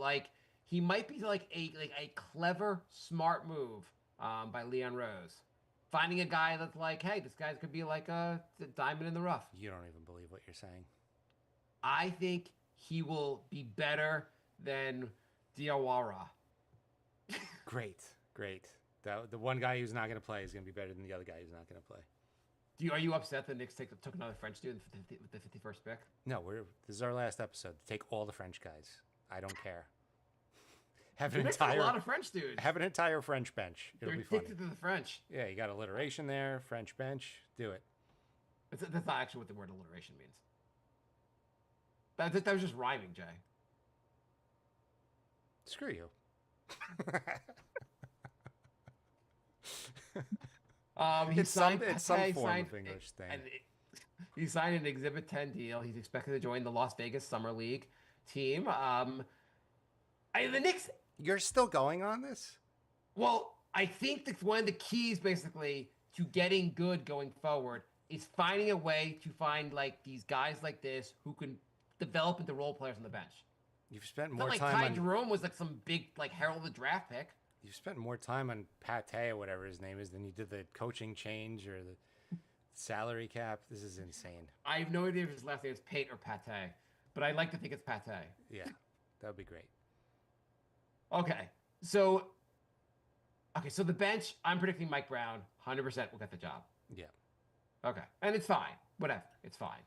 Speaker 4: he might be a clever, smart move by Leon Rose, finding a guy that's like, hey, this guy could be like a diamond in the rough.
Speaker 3: You don't even believe what you're saying.
Speaker 4: I think he will be better than Diawara.
Speaker 3: Great. The one guy who's not going to play is going to be better than the other guy who's not going to play.
Speaker 4: Are you upset that Knicks took another French student with the 51st pick?
Speaker 3: No, this is our last episode. Take all the French guys. I don't care. Have
Speaker 4: The
Speaker 3: an
Speaker 4: Knicks have
Speaker 3: entire
Speaker 4: a lot of French dudes.
Speaker 3: have an entire French bench. It'll
Speaker 4: They're
Speaker 3: be funny.
Speaker 4: addicted to the French.
Speaker 3: Yeah, you got alliteration there, French bench. Do it.
Speaker 4: That's not actually what the word alliteration means. That was just rhyming, Jay.
Speaker 3: Screw you.
Speaker 4: He
Speaker 3: It's
Speaker 4: signed
Speaker 3: some form
Speaker 4: signed-
Speaker 3: of English thing.
Speaker 4: and He signed an Exhibit 10 deal. He's expected to join the Las Vegas Summer League team. The Knicks.
Speaker 3: You're still going on this?
Speaker 4: Well, I think that one of the keys, basically, to getting good going forward is finding a way to find like these guys like this who can develop into role players on the bench.
Speaker 3: You've spent
Speaker 4: It's
Speaker 3: more
Speaker 4: not like
Speaker 3: time
Speaker 4: Ty
Speaker 3: on
Speaker 4: Jerome was like some big like heralded draft pick.
Speaker 3: you've spent more time on Pate or whatever his name is than you did the coaching change or the salary cap. This is insane.
Speaker 4: I have no idea if his last name is Pate or Pate, but I like to think it's Pate.
Speaker 3: Yeah, that would be great.
Speaker 4: Okay, so the bench, I'm predicting Mike Brown, 100% will get the job.
Speaker 3: Yeah.
Speaker 4: Okay, and it's fine. Whatever, it's fine.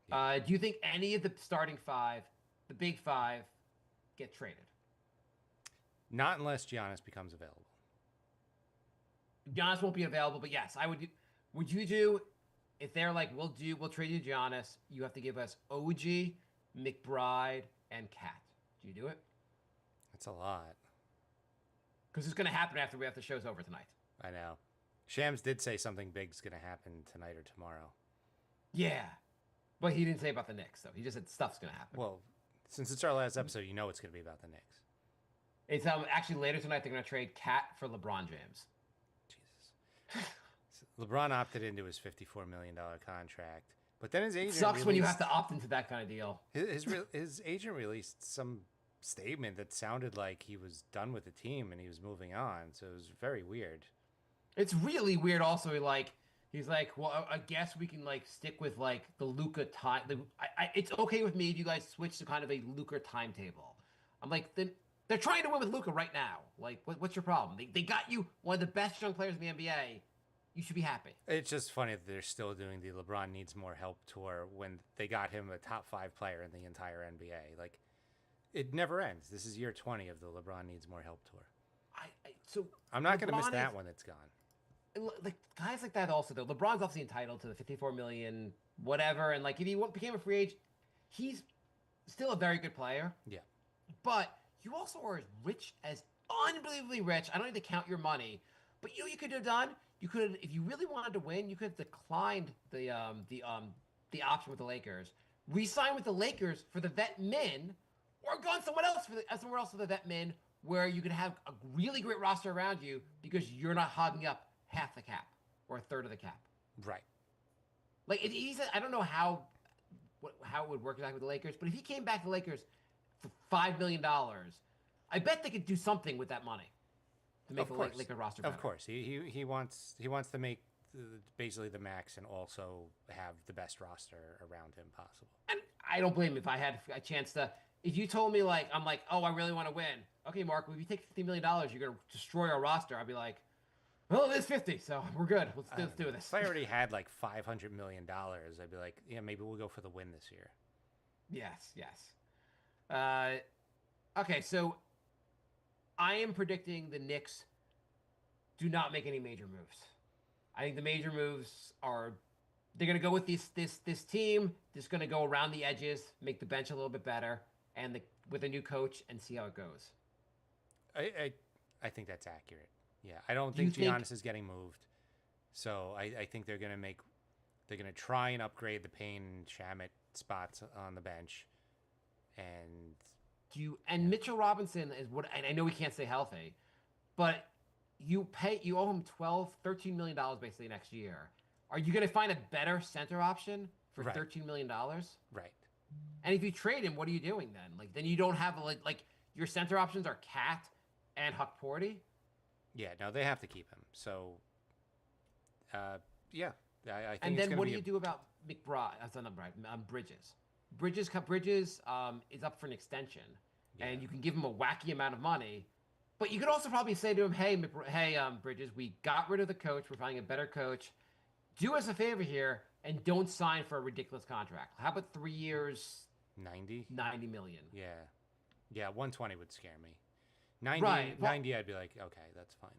Speaker 3: Yeah.
Speaker 4: Do you think any of the starting five, the big five, get traded?
Speaker 3: Not unless Giannis becomes available.
Speaker 4: Giannis won't be available, but yes, I would. Would you do if they're like, we'll trade you Giannis? You have to give us OG, McBride, and Cat. Do you do it?
Speaker 3: That's a lot.
Speaker 4: Because it's going to happen after the show's over tonight.
Speaker 3: I know. Shams did say something big's going to happen tonight or tomorrow.
Speaker 4: Yeah, but he didn't say about the Knicks though. He just said stuff's going to happen.
Speaker 3: Well, since it's our last episode, you know it's going to be about the Knicks.
Speaker 4: It's actually later tonight. They're going to trade Cat for LeBron James.
Speaker 3: Jesus. LeBron opted into his $54 million contract, but then his agent
Speaker 4: Sucks when you have to opt into that kind of deal.
Speaker 3: His agent released some statement that sounded like he was done with the team and he was moving on. So it was very weird.
Speaker 4: It's really weird. Also, like he's like, well, I guess we can like stick with like the Luka time. It's okay with me if you guys switch to kind of a Luka timetable. I'm like, then they're trying to win with Luka right now. Like, what's your problem? They got you one of the best young players in the NBA. You should be happy.
Speaker 3: It's just funny that they're still doing the LeBron needs more help tour when they got him a top 5 player in the entire NBA. Like, it never ends. This is year 20 of the LeBron needs more help tour.
Speaker 4: So
Speaker 3: I'm not going to miss
Speaker 4: LeBron
Speaker 3: that
Speaker 4: is-
Speaker 3: one that's gone.
Speaker 4: Like guys like that also though. LeBron's obviously entitled to the 54 million, whatever. And like if he became a free agent, he's still a very good player.
Speaker 3: Yeah.
Speaker 4: But you also are as rich as unbelievably rich. I don't need to count your money, but you could have done. You could, if you really wanted to win, you could have declined the option with the Lakers, re-signed with the Lakers for the vet min, or gone somewhere else for the vet min, where you could have a really great roster around you because you're not hogging up half the cap or a third of the cap.
Speaker 3: Right.
Speaker 4: Like I don't know how it would work exactly with the Lakers, but if he came back to the Lakers for $5 million, I bet they could do something with that money to make the Laker roster better.
Speaker 3: Of course, he wants to make basically the max and also have the best roster around him possible.
Speaker 4: And I don't blame him if I had a chance to. If you told me like I'm like, oh, I really want to win. Okay, Mark, if you take $50 million, you're gonna destroy our roster. I'd be like, well, it is 50, so we're good. Let's do this.
Speaker 3: If I already had like $500 million, I'd be like, yeah, maybe we'll go for the win this year.
Speaker 4: Yes. Okay, so I am predicting the Knicks do not make any major moves. I think the major moves are they're going to go with this team. Just going to go around the edges, make the bench a little bit better, and with a new coach and see how it goes.
Speaker 3: I think that's accurate. Yeah, I don't
Speaker 4: Do you
Speaker 3: think Giannis is getting moved. So I think they're going to try and upgrade the Payne and Shamet spots on the bench. And
Speaker 4: Mitchell Robinson is what, and I know he can't stay healthy, but you owe him $13 million basically next year. Are you going to find a better center option for
Speaker 3: Right.
Speaker 4: $13 million?
Speaker 3: right.
Speaker 4: And if you trade him, what are you doing then? Like then you don't have like your center options are Cat and Huck Porty.
Speaker 3: Yeah, no, they have to keep him. So, yeah, I think.
Speaker 4: And
Speaker 3: it's
Speaker 4: then
Speaker 3: gonna
Speaker 4: what
Speaker 3: be
Speaker 4: do you do about McBride? That's not McBride. Bridges. Bridges is up for an extension, and you can give him a wacky amount of money. But you could also probably say to him, "Hey, Bridges, we got rid of the coach. We're finding a better coach. Do us a favor here and don't sign for a ridiculous contract. How about 3 years,
Speaker 3: 90?
Speaker 4: $90 million?
Speaker 3: Yeah, 120 would scare me. 90,
Speaker 4: Right, well-
Speaker 3: 90, I'd be like, okay, that's fine.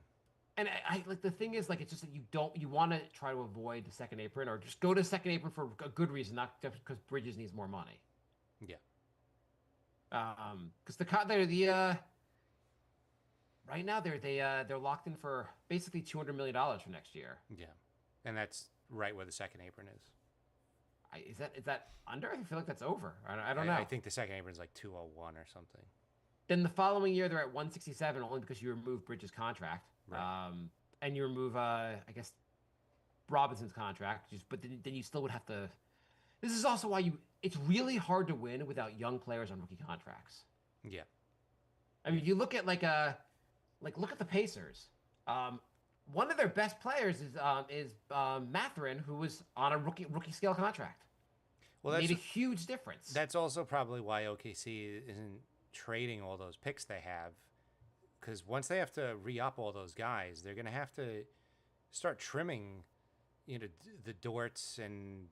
Speaker 4: And I like the thing is like it's just that you want to try to avoid the second apron or just go to second apron for a good reason, not just because Bridges needs more money.
Speaker 3: Yeah.
Speaker 4: Because right now they're locked in for basically $200 million for next year.
Speaker 3: Yeah. And that's right where the second apron is.
Speaker 4: Is that under? I feel like that's over. I don't know.
Speaker 3: I think the second apron's like 201 or something.
Speaker 4: Then the following year they're at 167 only because you remove Bridges' contract,
Speaker 3: Right.
Speaker 4: and you remove I guess Robinson's contract. But then you still would have to. This is also why it's really hard to win without young players on rookie contracts.
Speaker 3: Yeah.
Speaker 4: I mean, you look at look at the Pacers. One of their best players is Matherin, who was on a rookie scale contract.
Speaker 3: Well,
Speaker 4: Made a huge difference.
Speaker 3: that's also probably why OKC isn't trading all those picks they have, because once they have to re-up all those guys, they're gonna have to start trimming, the Dorts and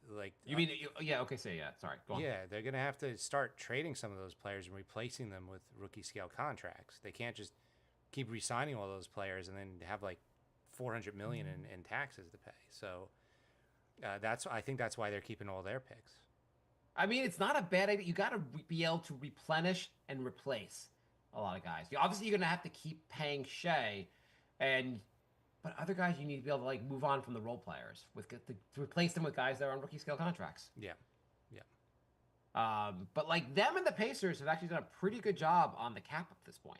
Speaker 3: like.
Speaker 4: You mean yeah? Okay, say yeah. Sorry, go on.
Speaker 3: Yeah, they're gonna have to start trading some of those players and replacing them with rookie scale contracts. They can't just keep re-signing all those players and then have like 400 million in taxes to pay. So I think that's why they're keeping all their picks.
Speaker 4: I mean, it's not a bad idea. You got to be able to replenish and replace a lot of guys. Obviously, you're going to have to keep paying Shea, but other guys you need to be able to like move on from the role players to replace them with guys that are on rookie scale contracts.
Speaker 3: Yeah, yeah.
Speaker 4: But like them and the Pacers have actually done a pretty good job on the cap at this point.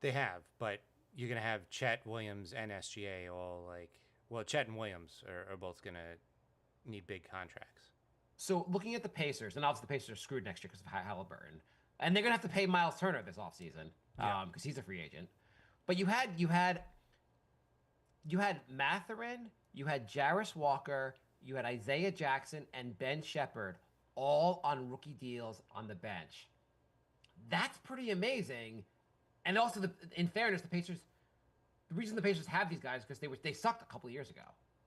Speaker 3: They have, but you're gonna have Chet, Williams, and SGA all like. Well, Chet and Williams are both gonna need big contracts.
Speaker 4: So looking at the Pacers, and obviously the Pacers are screwed next year because of Halliburton, and they're gonna have to pay Miles Turner this offseason because he's a free agent. But you had Matherin, you had Jarris Walker, you had Isaiah Jackson, and Ben Shepherd all on rookie deals on the bench. That's pretty amazing. And also, in fairness, the reason the Pacers have these guys is because they sucked a couple of years ago,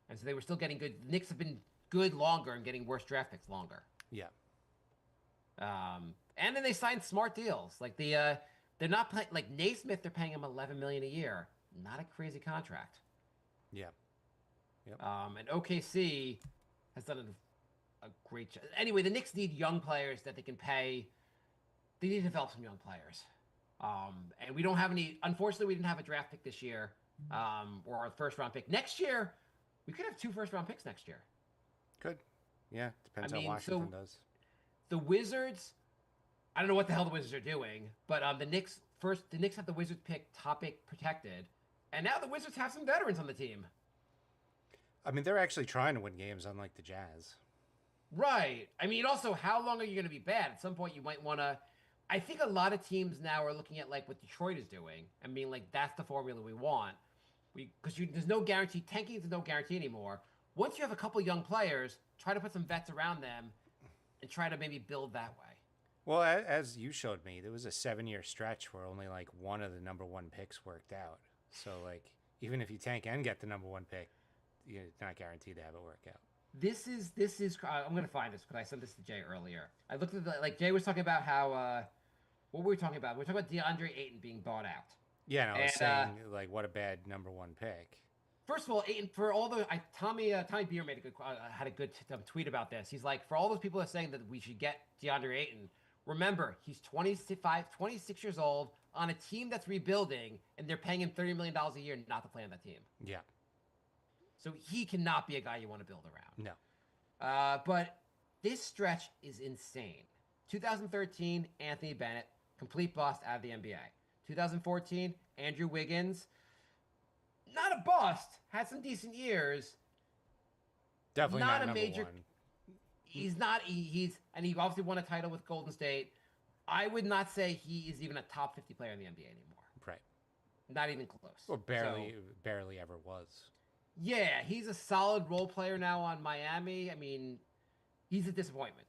Speaker 4: and so they were still getting good. The Knicks have been good longer and getting worse draft picks longer.
Speaker 3: Yeah.
Speaker 4: And then they signed smart deals. Like they're not playing like Naismith. They're paying him $11 million a year. Not a crazy contract.
Speaker 3: Yeah. Yep.
Speaker 4: And OKC has done a great job. Anyway, the Knicks need young players that they can pay. They need to develop some young players. And we don't have any. Unfortunately, we didn't have a draft pick this year, or our first round pick. Next year, we could have 2 first round picks next year.
Speaker 3: Good. Yeah. Depends
Speaker 4: I mean,
Speaker 3: how Washington does.
Speaker 4: The Wizards, I don't know what the hell the Wizards are doing, but the Knicks have the Wizards pick topic protected, and now the Wizards have some veterans on the team.
Speaker 3: I mean, they're actually trying to win games, unlike the Jazz.
Speaker 4: Right. I mean, also, how long are you going to be bad? At some point, you might want to. I think a lot of teams now are looking at like what Detroit is doing and being like, that's the formula we want. Because there's no guarantee. Tanking is no guarantee anymore. Once you have a couple young players, try to put some vets around them and try to maybe build that way.
Speaker 3: Well, as you showed me, there was a 7-year stretch where only like one of the number 1 picks worked out. So like, even if you tank and get the number 1 pick, you're not guaranteed to have it work out.
Speaker 4: This is. I'm gonna find this because I sent this to Jay earlier. I looked at like Jay was talking about how. What were we talking about? We were talking about DeAndre Ayton being bought out.
Speaker 3: Yeah, and I was saying like what a bad number 1 pick.
Speaker 4: First of all, Ayton, for all the Tommy Beer made had a good tweet about this. He's like, for all those people that are saying that we should get DeAndre Ayton, remember he's 26 years old on a team that's rebuilding, and they're paying him $30 million a year not to play on that team.
Speaker 3: Yeah.
Speaker 4: So he cannot be a guy you want to build around.
Speaker 3: No.
Speaker 4: But this stretch is insane. 2013, Anthony Bennett, complete bust out of the NBA. 2014, Andrew Wiggins, not a bust, had some decent years.
Speaker 3: Definitely not
Speaker 4: a major.
Speaker 3: 1.
Speaker 4: He's not. And he obviously won a title with Golden State. I would not say he is even a top 50 player in the NBA anymore.
Speaker 3: Right.
Speaker 4: Not even close.
Speaker 3: Or barely ever was.
Speaker 4: Yeah, he's a solid role player now on Miami. I mean, he's a disappointment.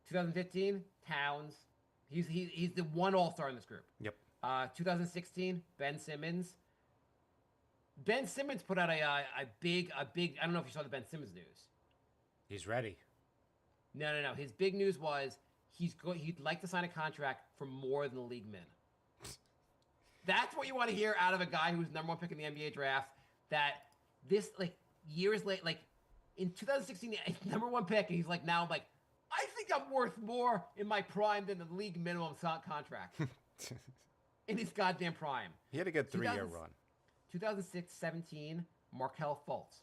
Speaker 4: 2015, Towns. He's the one All-Star in this group.
Speaker 3: Yep.
Speaker 4: 2016, Ben Simmons. Ben Simmons put out a big. I don't know if you saw the Ben Simmons news.
Speaker 3: He's ready.
Speaker 4: No. His big news was he'd like to sign a contract for more than the league min. That's what you want to hear out of a guy who's number 1 pick in the NBA draft. That this like years late, like in 2016, number 1 pick, and he's like now like, I think I'm worth more in my prime than the league minimum contract. In his goddamn prime.
Speaker 3: He had a good 3-year run.
Speaker 4: 2006-17, Markelle Fultz.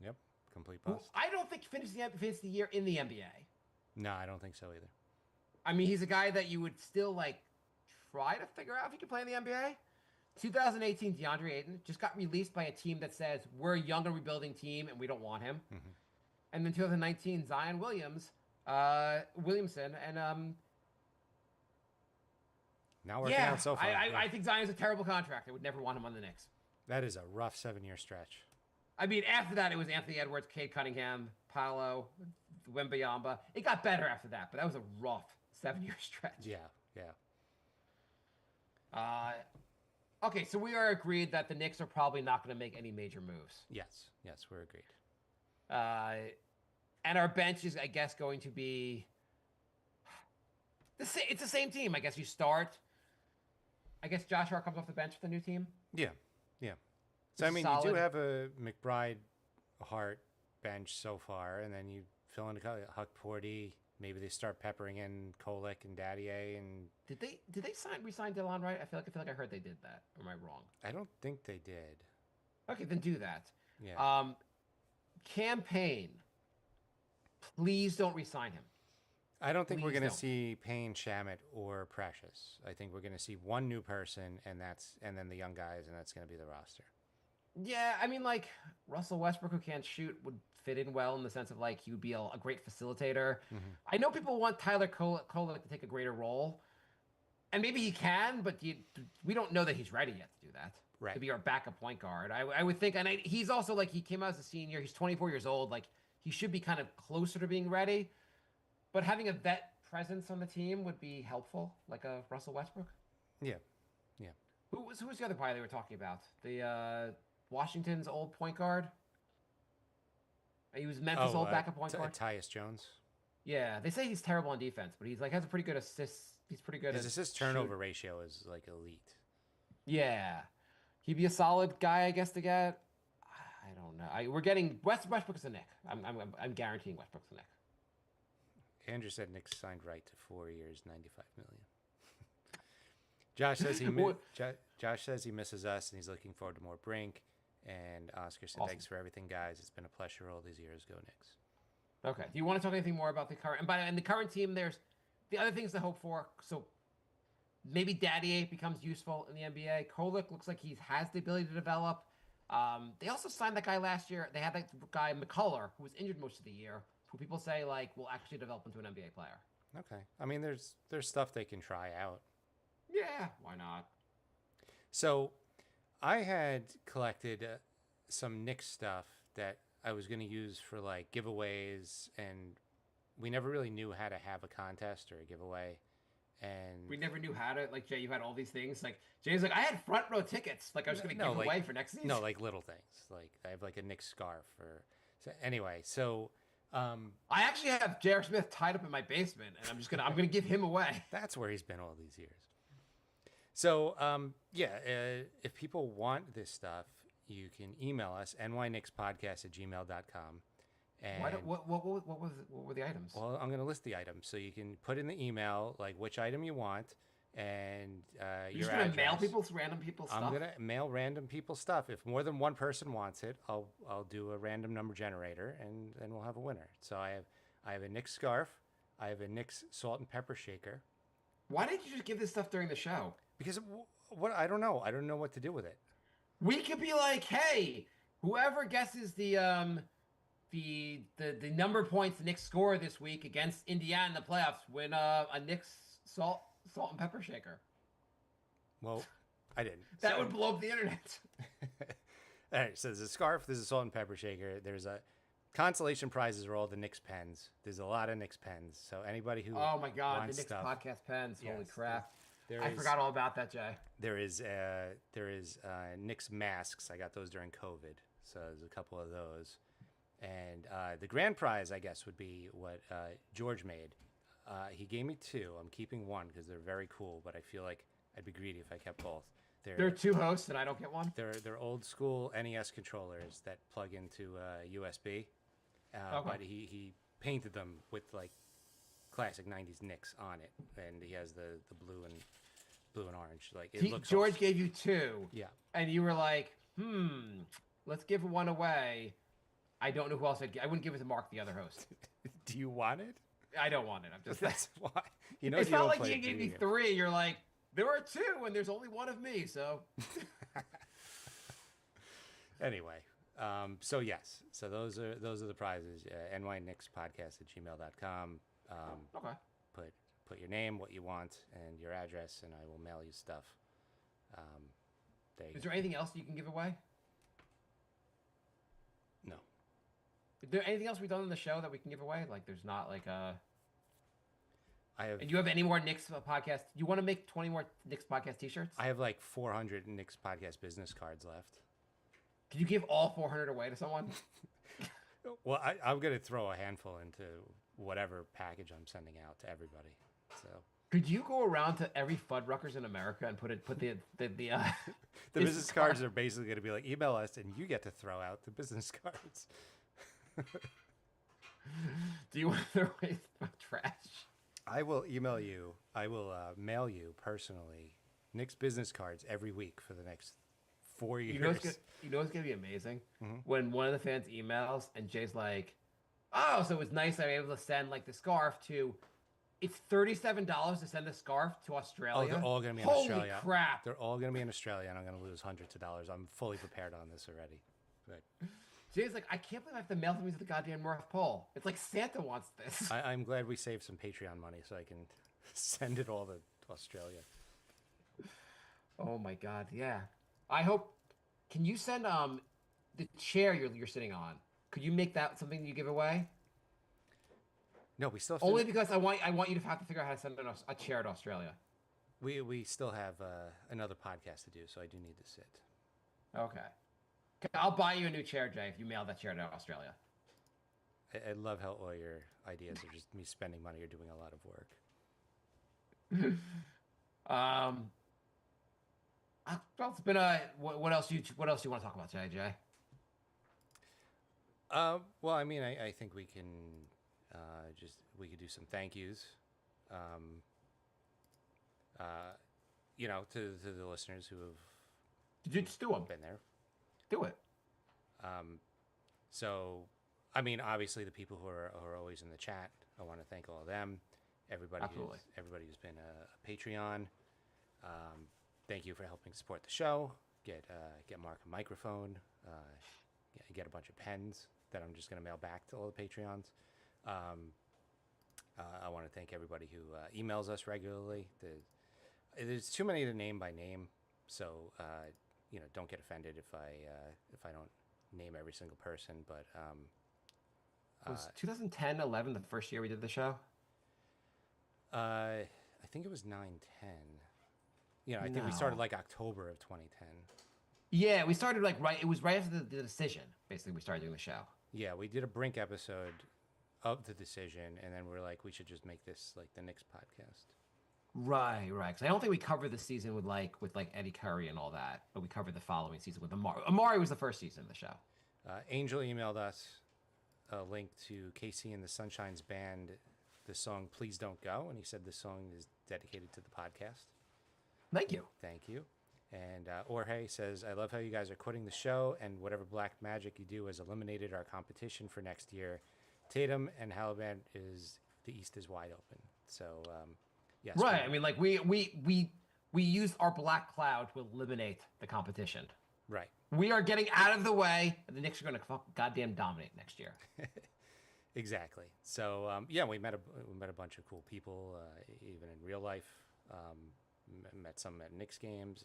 Speaker 3: Yep. complete
Speaker 4: who
Speaker 3: bust.
Speaker 4: I don't think finished the year in the NBA.
Speaker 3: No, I don't think so either.
Speaker 4: I mean, he's a guy that you would still like try to figure out if he could play in the NBA. 2018, DeAndre Ayton just got released by a team that says we're a younger rebuilding team and we don't want him.
Speaker 3: Mm-hmm.
Speaker 4: And then 2019, Zion Williamson, and
Speaker 3: Not working out so far.
Speaker 4: I think Zion's a terrible contract. I would never want him on the Knicks.
Speaker 3: That is a rough 7-year stretch.
Speaker 4: I mean, after that, it was Anthony Edwards, Cade Cunningham, Paolo, Wembayamba. It got better after that, but that was a rough 7-year stretch.
Speaker 3: Yeah.
Speaker 4: Okay, so we are agreed that the Knicks are probably not going to make any major moves.
Speaker 3: Yes, we're agreed.
Speaker 4: And our bench is, I guess, going to be it's the same team. I guess you start. I guess Josh Hart comes off the bench for the new team.
Speaker 3: Yeah. So, I mean, you do have a McBride Hart bench so far, and then you fill in Huck Porty. Maybe they start peppering in Kolek and Daddier. And
Speaker 4: Did they re-sign Delon Wright? I feel like I heard they did that. Or am I wrong?
Speaker 3: I don't think they did.
Speaker 4: Okay, then do that.
Speaker 3: Yeah.
Speaker 4: Campaign. Please don't re-sign him.
Speaker 3: I don't think we're
Speaker 4: Please
Speaker 3: going to
Speaker 4: don't.
Speaker 3: see Payne, Shamet, or Precious. I think we're going to see one new person, and then the young guys, and that's going to be the roster.
Speaker 4: Yeah, I mean, like, Russell Westbrook, who can't shoot, would fit in well in the sense of, like, he would be a great facilitator.
Speaker 3: Mm-hmm.
Speaker 4: I know people want Tyler Kolek to take a greater role, and maybe he can, but we don't know that he's ready yet to do that.
Speaker 3: Right.
Speaker 4: To be our backup point guard. I would think, and he's also, like, he came out as a senior. He's 24 years old. Like, he should be kind of closer to being ready. But having a vet presence on the team would be helpful, like a Russell Westbrook.
Speaker 3: Yeah.
Speaker 4: Who was the other player they were talking about? The Washington's old point guard. He was Memphis' old backup point guard.
Speaker 3: Tyus Jones.
Speaker 4: Yeah, they say he's terrible on defense, but he's like has a pretty good assist. He's pretty good.
Speaker 3: His
Speaker 4: at
Speaker 3: assist turnover ratio is like elite.
Speaker 4: Yeah, he'd be a solid guy, I guess, to get. I don't know. We're getting Westbrook's a Knick. I'm guaranteeing Westbrook's a Knick.
Speaker 3: Andrew said Knicks signed Wright to 4 years, $95 million. Josh says he misses us and he's looking forward to more Brink. And Oscar said,
Speaker 4: Awesome.
Speaker 3: Thanks for everything, guys. It's been a pleasure all these years. Go Knicks.
Speaker 4: Okay. Do you want to talk anything more about the current? And the current team, there's the other things to hope for. So maybe Daddier becomes useful in the NBA. Kolek looks like he has the ability to develop. They also signed that guy last year. They had that guy McCullough, who was injured most of the year, who people say like will actually develop into an NBA player.
Speaker 3: Okay. I mean, there's stuff they can try out.
Speaker 4: Yeah, why not?
Speaker 3: So I had collected some Knicks stuff that I was going to use for like giveaways, and we never really knew how to have a contest or a giveaway. And
Speaker 4: We never knew how to, like, Jay, you had all these things. Like, Jay's like, I had front row tickets. Like, I was going to give away for next season.
Speaker 3: No, like little things. Like I have like a Knicks scarf or so anyway. So
Speaker 4: I actually have J.R. Smith tied up in my basement, and I'm gonna give him away.
Speaker 3: that's where he's been all these years. So if people want this stuff, you can email us nyknickspodcast@gmail.com. And
Speaker 4: What were the items?
Speaker 3: well, I'm going to list the items, so you can put in the email like which item you want and
Speaker 4: You're
Speaker 3: your
Speaker 4: just gonna mail
Speaker 3: address.
Speaker 4: random people stuff.
Speaker 3: I'm gonna mail random people stuff. If more than one person wants it, I'll do a random number generator, and we'll have a winner. So I have a Knicks scarf, I have a Knicks salt and pepper shaker.
Speaker 4: Why didn't you just give this stuff during the show?
Speaker 3: Because what I don't know what to do with it.
Speaker 4: We could be like, hey, whoever guesses the number of points the Knicks score this week against Indiana in the playoffs win a Knicks salt and pepper shaker.
Speaker 3: Well, I didn't.
Speaker 4: That would blow up the internet.
Speaker 3: All right, so there's a scarf, there's a salt and pepper shaker, there's a consolation prizes are all the Knicks pens. There's a lot of Knicks pens. So anybody who
Speaker 4: Oh my God, the
Speaker 3: wants
Speaker 4: Knicks
Speaker 3: stuff,
Speaker 4: podcast pens. Holy
Speaker 3: Yes,
Speaker 4: crap.
Speaker 3: there
Speaker 4: I
Speaker 3: is-
Speaker 4: forgot all about that, Jay.
Speaker 3: There is Knicks masks. I got those during COVID, so there's a couple of those. And the grand prize, I guess, would be what George made. He gave me two. I'm keeping one because they're very cool, but I feel like I'd be greedy if I kept both.
Speaker 4: There are two hosts and I don't get one.
Speaker 3: They're old school NES controllers that plug into USB.
Speaker 4: Okay.
Speaker 3: But he painted them with like classic '90s Knicks on it, and he has the blue and orange. Like it looks
Speaker 4: George
Speaker 3: awesome.
Speaker 4: gave you two.
Speaker 3: Yeah.
Speaker 4: And you were like, let's give one away. I don't know who else I wouldn't give it to Mark, the other host.
Speaker 3: Do you want it?
Speaker 4: I don't want it. I'm just.
Speaker 3: That's why. You know,
Speaker 4: It's
Speaker 3: you
Speaker 4: not
Speaker 3: don't
Speaker 4: like
Speaker 3: play
Speaker 4: you gave me
Speaker 3: video games.
Speaker 4: 3. You're like, there are 2, and there's only one of me. So
Speaker 3: Anyway, so yes, so those are the prizes. nyknickspodcast@gmail.com.
Speaker 4: okay.
Speaker 3: Put your name, what you want, and your address, and I will mail you stuff. There you
Speaker 4: Is
Speaker 3: go.
Speaker 4: there anything else you can give away?
Speaker 3: No.
Speaker 4: Is there anything else we've done on the show that we can give away? Like, there's not like a.
Speaker 3: I have
Speaker 4: And do you have any more Knicks podcast? You want to make 20 more Knicks podcast T-shirts?
Speaker 3: like 400 Knicks podcast business cards left.
Speaker 4: Can you give all 400 away to someone?
Speaker 3: Well, I'm gonna throw a handful into whatever package I'm sending out to everybody. So
Speaker 4: Could you go around to every Fuddruckers in America and put the
Speaker 3: the
Speaker 4: business
Speaker 3: business cards are basically gonna be like, email us, and you get to throw out the business cards.
Speaker 4: Do you want to throw away trash?
Speaker 3: I will email you. I will mail you personally Knicks business cards every week for the next 4 years.
Speaker 4: You know what's gonna be amazing? When one of the fans emails and Jay's like, "Oh, so it's nice I was able to send like the scarf to." It's $37 to send the scarf to Australia.
Speaker 3: Oh, they're all going to be in
Speaker 4: Holy
Speaker 3: Australia.
Speaker 4: crap!
Speaker 3: They're all going to be in Australia, and I'm going to lose hundreds of dollars. I'm fully prepared on this already. But
Speaker 4: Jay's like, I can't believe I have to mail them to the goddamn North Pole. It's like Santa wants this.
Speaker 3: I'm glad we saved some Patreon money so I can send it all to Australia.
Speaker 4: Oh my god, yeah. I hope. Can you send the chair you're sitting on? Could you make that something you give away?
Speaker 3: No, we still have to,
Speaker 4: Only because I want you to have to figure out how to send a chair to Australia.
Speaker 3: we still have another podcast to do, so I do need to sit.
Speaker 4: Okay. I'll buy you a new chair, Jay, if you mail that chair to Australia.
Speaker 3: I love how all your ideas are just me spending money or doing a lot of work.
Speaker 4: Well, it's been a. What else you want to talk about today, Jay?
Speaker 3: Well, I mean, I think we can we could do some thank yous. You know, to the listeners who have
Speaker 4: Just do them.
Speaker 3: been there.
Speaker 4: Do it.
Speaker 3: So, I mean, obviously the people who are always in the chat, I want to thank all of them. Everybody who's been a Patreon. Thank you for helping support the show. Get Mark a microphone. Get a bunch of pens that I'm just going to mail back to all the Patreons. I want to thank everybody who emails us regularly. There's too many to name by name, so you know, don't get offended if I don't name every single person. But
Speaker 4: Was 2010, 11 the first year we did the show?
Speaker 3: I think it was 9-10. You know, I think we started
Speaker 4: No.
Speaker 3: like October of 2010.
Speaker 4: Yeah, we started like right. It was right after the decision. Basically, we started doing the show.
Speaker 3: Yeah, we did a Brink episode of the decision, and then we're like, we should just make this like the Knicks podcast.
Speaker 4: Right. Because I don't think we covered the season with like Eddie Curry and all that, but we covered the following season with Amari. Amari was the first season of the show.
Speaker 3: Angel emailed us a link to Casey and the Sunshine's band, the song "Please Don't Go," and he said the song is dedicated to the podcast.
Speaker 4: Thank you.
Speaker 3: Thank you. And Jorge says, I love how you guys are quitting the show, and whatever black magic you do has eliminated our competition for next year. Tatum and Halliburton the East is wide open. So, yes.
Speaker 4: Right. I mean, like we used our black cloud to eliminate the competition.
Speaker 3: Right.
Speaker 4: We are getting out of the way, and the Knicks are going to goddamn dominate next year.
Speaker 3: Exactly. So, yeah, we met a bunch of cool people, even in real life. Met some at Knicks games.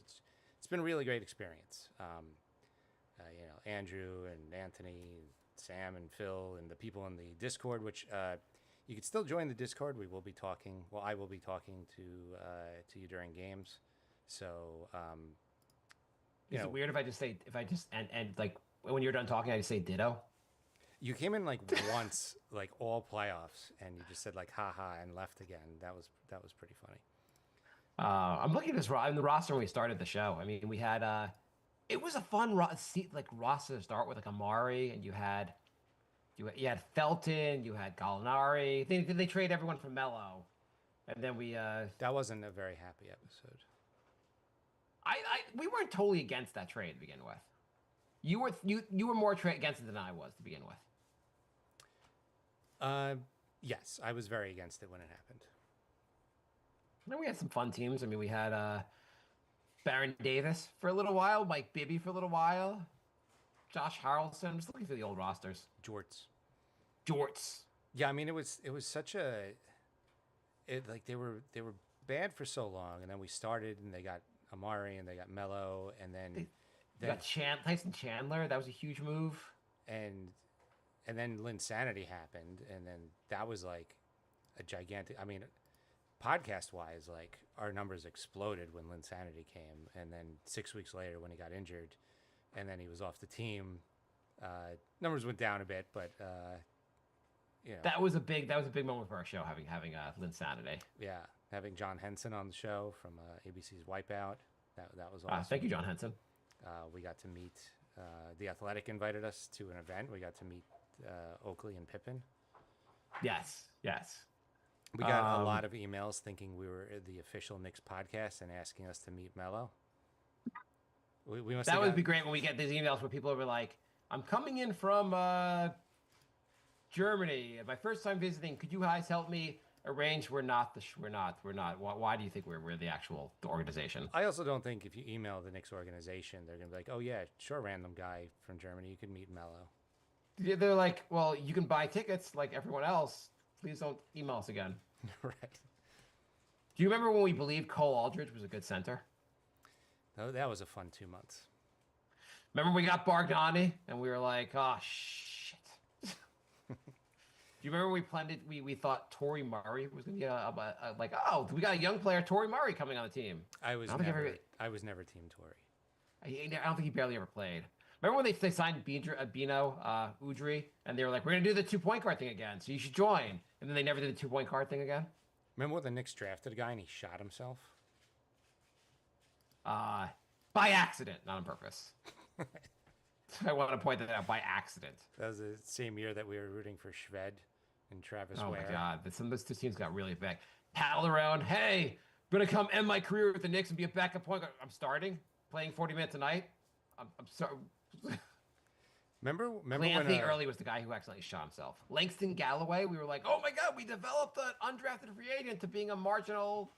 Speaker 3: It's been a really great experience. You know, Andrew and Anthony, Sam and Phil, and the people in the Discord, which you can still join the Discord. We will be talking. Well, I will be talking to you during games. So,
Speaker 4: Is it weird if I just and like when you're done talking, I just say ditto?
Speaker 3: you came in like once, like all playoffs, and you just said like "ha ha" and left again. That was pretty funny.
Speaker 4: I'm looking at this in the roster when we started the show. I mean, we had it was a fun roster to start with, like Amari, and you had Felton, you had Gallinari. They trade everyone for Melo, and then we
Speaker 3: That wasn't a very happy episode.
Speaker 4: we weren't totally against that trade to begin with. You were more against it than I was to begin with.
Speaker 3: Yes, I was very against it when it happened.
Speaker 4: Then we had some fun teams. I mean, we had Baron Davis for a little while, Mike Bibby for a little while, Josh Harrelson. I'm just looking through the old rosters.
Speaker 3: Jorts.
Speaker 4: Jorts.
Speaker 3: Yeah, I mean it was such a like they were bad for so long, and then we started and they got Amari and they got Mello, and then
Speaker 4: You
Speaker 3: then
Speaker 4: got Tyson Chandler. That was a huge move.
Speaker 3: and and then Linsanity happened, and then that was like a gigantic. I mean, podcast wise, like our numbers exploded when Linsanity came, and then 6 weeks later when he got injured, and then he was off the team, numbers went down a bit, but
Speaker 4: That was a big moment for our show having Linsanity.
Speaker 3: yeah, having John Henson on the show from ABC's Wipeout, that was awesome.
Speaker 4: Thank you, John Henson.
Speaker 3: We got to meet. The Athletic invited us to an event. We got to meet Oakley and Pippen.
Speaker 4: Yes, yes.
Speaker 3: We got a lot of emails thinking we were the official Knicks podcast and asking us to meet Mello. We must.
Speaker 4: That would be great when we get these emails where people are like, "I'm coming in from Germany. My first time visiting. Could you guys help me arrange? We're not. Why do you think we're the actual organization?"
Speaker 3: I also don't think if you email the Knicks organization, they're gonna be like, "Oh yeah, sure, random guy from Germany, you can meet Mello."
Speaker 4: They're like, "Well, you can buy tickets like everyone else. Please don't email us again."
Speaker 3: Right.
Speaker 4: Do you remember when we believed Cole Aldridge was a good center?
Speaker 3: That was a fun 2 months.
Speaker 4: Remember we got Bargnani and we were like, "Oh shit." Do you remember we thought Torrey Murray was going to get like, "Oh, we got a young player, Torrey Murray, coming on the team."
Speaker 3: I was never Team Tory.
Speaker 4: I don't think he barely ever played. Remember when they signed Bino Udry, and they were like, "We're going to do the 2-point guard thing again, so you should join." And then they never did the 2-point guard thing again.
Speaker 3: Remember when the Knicks drafted a guy and he shot himself?
Speaker 4: By accident, not on purpose. I want to point that out, by accident.
Speaker 3: That was the same year that we were rooting for Shved and Travis
Speaker 4: Oh
Speaker 3: Ware.
Speaker 4: my god, some of those two teams got really big. Paddle around, hey, I'm gonna come end my career with the Knicks and be a backup point guard. I'm starting, playing 40 minutes a night. I'm sorry.
Speaker 3: Remember
Speaker 4: Clancy
Speaker 3: when
Speaker 4: Early was the guy who accidentally shot himself. Langston Galloway, we were like, oh my god, we developed an undrafted free agent to being a marginal,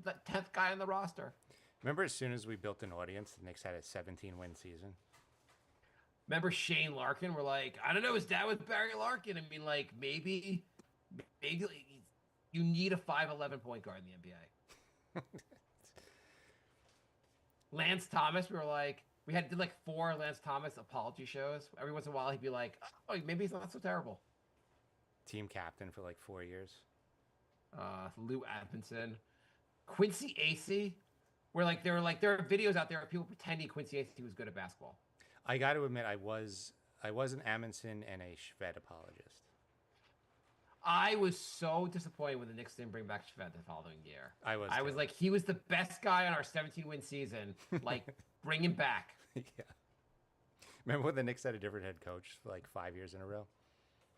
Speaker 4: the 10th guy on the roster.
Speaker 3: Remember as soon as we built an audience, the Knicks had a 17-win season?
Speaker 4: Remember Shane Larkin? We're like, I don't know, his dad was Barry Larkin. I mean, like, maybe you need a 5'11" point guard in the NBA. Lance Thomas, we were like, did like 4 Lance Thomas apology shows. Every once in a while, he'd be like, oh, maybe he's not so terrible.
Speaker 3: Team captain for like 4 years.
Speaker 4: Lou Atkinson. Quincy Acey, where like there are videos out there of people pretending Quincy Acey was good at basketball.
Speaker 3: I got to admit, I was an Amundsen and a Shved apologist.
Speaker 4: I was so disappointed when the Knicks didn't bring back Shved the following year. I was
Speaker 3: too.
Speaker 4: like, he was the best guy on our 17-win season. Like, bring him back.
Speaker 3: Yeah. Remember when the Knicks had a different head coach for like 5 years in a row?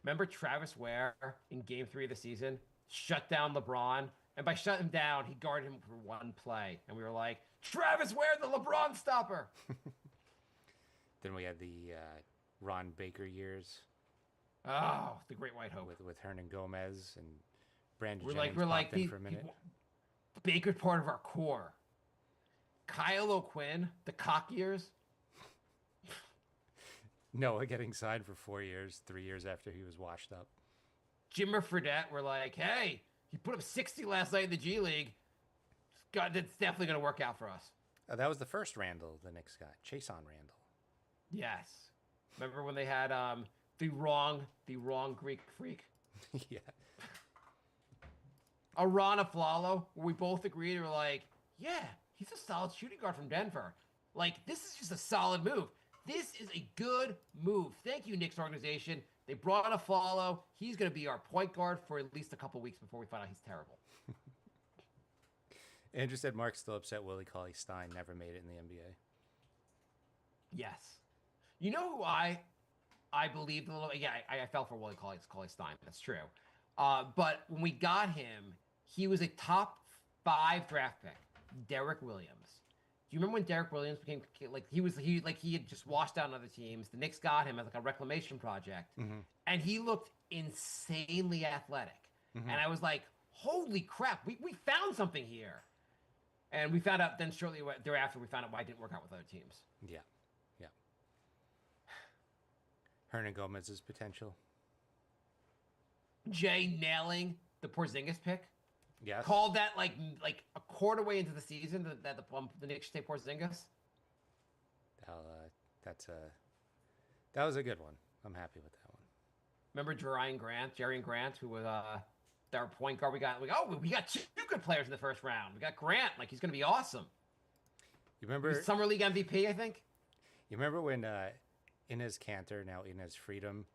Speaker 4: Remember Travis Ware in Game 3 of the season? Shut down LeBron. And by shutting him down, he guarded him for one play. And we were like, Travis Ware, the LeBron stopper.
Speaker 3: Then we had the Ron Baker years.
Speaker 4: Oh, the Great White Hope.
Speaker 3: With Hernan Gomez and Brandon
Speaker 4: We're
Speaker 3: Jennings
Speaker 4: like
Speaker 3: popped in for a minute.
Speaker 4: Baker's part of our core. Kyle O'Quinn, the cock years.
Speaker 3: Noah getting signed for 4 years, 3 years after he was washed up.
Speaker 4: Jimmer Fredette, we're like, hey, he put up 60 last night in the G League. God, that's definitely going to work out for us.
Speaker 3: That was the first Randall the Knicks got, Chason Randall.
Speaker 4: Yes. Remember when they had the wrong Greek freak?
Speaker 3: Yeah.
Speaker 4: Arana Flalo, where we both agreed, we were like, yeah, he's a solid shooting guard from Denver. Like, this is just a solid move. This is a good move. Thank you, Knicks organization. They brought on a Flalo. He's going to be our point guard for at least a couple weeks before we find out he's terrible.
Speaker 3: Andrew said Mark's still upset Willie Cauley-Stein never made it in the NBA.
Speaker 4: Yes. You know who I believed a little? Yeah, I fell for Willie Cauley-Stein. That's true. But when we got him, he was a top 5 draft pick. Derek Williams. Do you remember when Derek Williams became like he had just washed out on other teams? The Knicks got him as like a reclamation project, and he looked insanely athletic.
Speaker 3: Mhm.
Speaker 4: And I was like, holy crap, we found something here. And we found out then shortly thereafter, we found out why it didn't work out with other teams.
Speaker 3: Yeah. Yeah. Hernan Gomez's potential.
Speaker 4: Jay nailing the Porzingis pick.
Speaker 3: Yes.
Speaker 4: Called that like a quarter way into the season that the Knicks should take Porzingis.
Speaker 3: That was a good one. I'm happy with that one.
Speaker 4: Remember Jerry Grant, who was our point guard. We got two good players in the first round. We got Grant, like he's gonna be awesome.
Speaker 3: You remember
Speaker 4: He's Summer League MVP, I think.
Speaker 3: You remember when Inez Cantor, now Inez Freedom,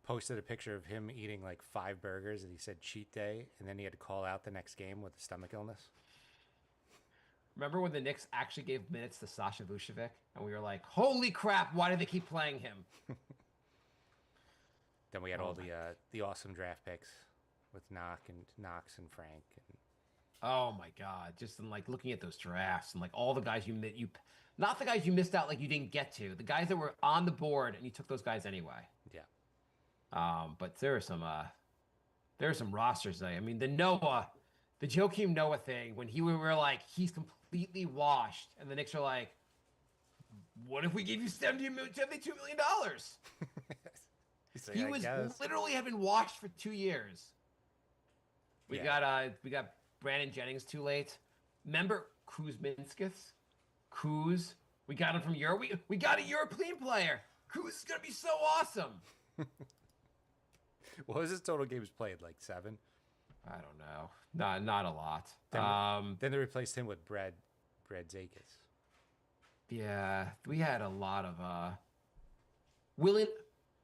Speaker 3: posted a picture of him eating like 5 burgers and he said cheat day, and then he had to call out the next game with a stomach illness?
Speaker 4: Remember when the Knicks actually gave minutes to Sasha Vucevic, and we were like, "Holy crap! Why did they keep playing him?"
Speaker 3: Then we had all the awesome draft picks with Knox and Frank. And
Speaker 4: Oh my God! Just in like looking at those drafts and like all the guys not the guys you missed out, like you didn't get to, the guys that were on the board and you took those guys anyway.
Speaker 3: yeah,
Speaker 4: But there are some rosters there. I mean, the Joakim Noah thing, when we were like, he's completely washed, and the Knicks are like, what if we gave you $72 million?
Speaker 3: He's like,
Speaker 4: He
Speaker 3: "I
Speaker 4: was
Speaker 3: guess."
Speaker 4: literally had been washed for 2 years. We
Speaker 3: Yeah.
Speaker 4: got Brandon Jennings too late. Remember Kuzminskis? Kuz. We got him from Europe. We got a European player. Kuz is gonna be so awesome.
Speaker 3: What was his total games played? Like 7?
Speaker 4: I don't know. Not a lot.
Speaker 3: Then they replaced him with Brad Zakis.
Speaker 4: Yeah, we had a lot of Willie. Do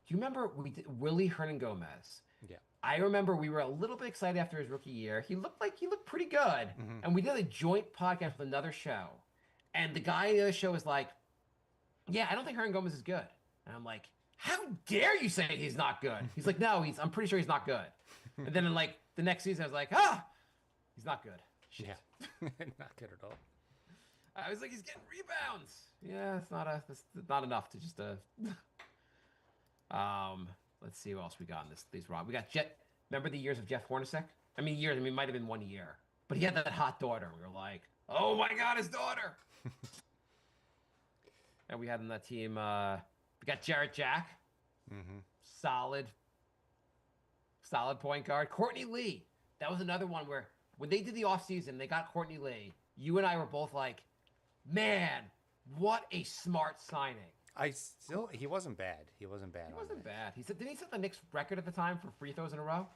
Speaker 4: you remember we did Willie Hernan Gomez?
Speaker 3: Yeah.
Speaker 4: I remember we were a little bit excited after his rookie year. He looked pretty good, and we did a joint podcast with another show, and the guy in the other show was like, "Yeah, I don't think Hernan Gomez is good," and I'm like, "How dare you say he's not good?" He's like, "No, I'm pretty sure he's not good." And then in like the next season, I was like, he's not good. Shit.
Speaker 3: Yeah. Not good at all.
Speaker 4: I was like, he's getting rebounds. Yeah, it's not enough to just let's see what else we got in these Rob. We got remember the years of Jeff Hornacek? It might have been 1 year. But he had that hot daughter. We were like, oh my God, his daughter. And we had on that team, we got Jarrett Jack.
Speaker 3: Mm-hmm.
Speaker 4: Solid point guard. Courtney Lee. That was another one where when they did the offseason, they got Courtney Lee. You and I were both like, man, what a smart signing.
Speaker 3: He wasn't bad. He wasn't bad.
Speaker 4: He wasn't bad. Didn't he set the Knicks record at the time for free throws in a row?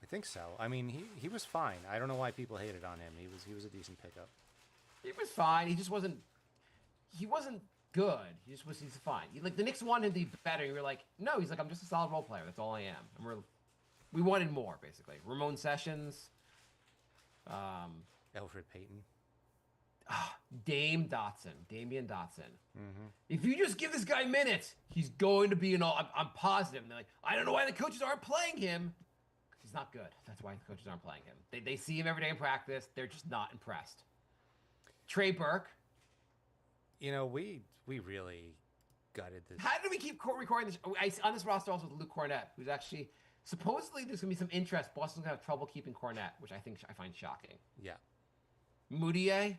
Speaker 3: I think so. I mean, he was fine. I don't know why people hated on him. He was a decent pickup.
Speaker 4: He was fine. He just wasn't. He wasn't good. He's fine. Like the Knicks wanted him to be better. You were like, no. He's like, I'm just a solid role player. That's all I am. And we wanted more, basically. Ramon Sessions,
Speaker 3: Elfrid Payton.
Speaker 4: Damian Dotson. Mm-hmm. If you just give this guy minutes, he's going to be I'm positive. And they're like, I don't know why the coaches aren't playing him. He's not good. That's why the coaches aren't playing him. They see him every day in practice. They're just not impressed. Trey Burke.
Speaker 3: You know, we really gutted this.
Speaker 4: How did we keep recording this? On this roster also with Luke Cornett, who's actually supposedly there's gonna be some interest. Boston's gonna have trouble keeping Cornett, which I find shocking.
Speaker 3: Yeah.
Speaker 4: Moutier,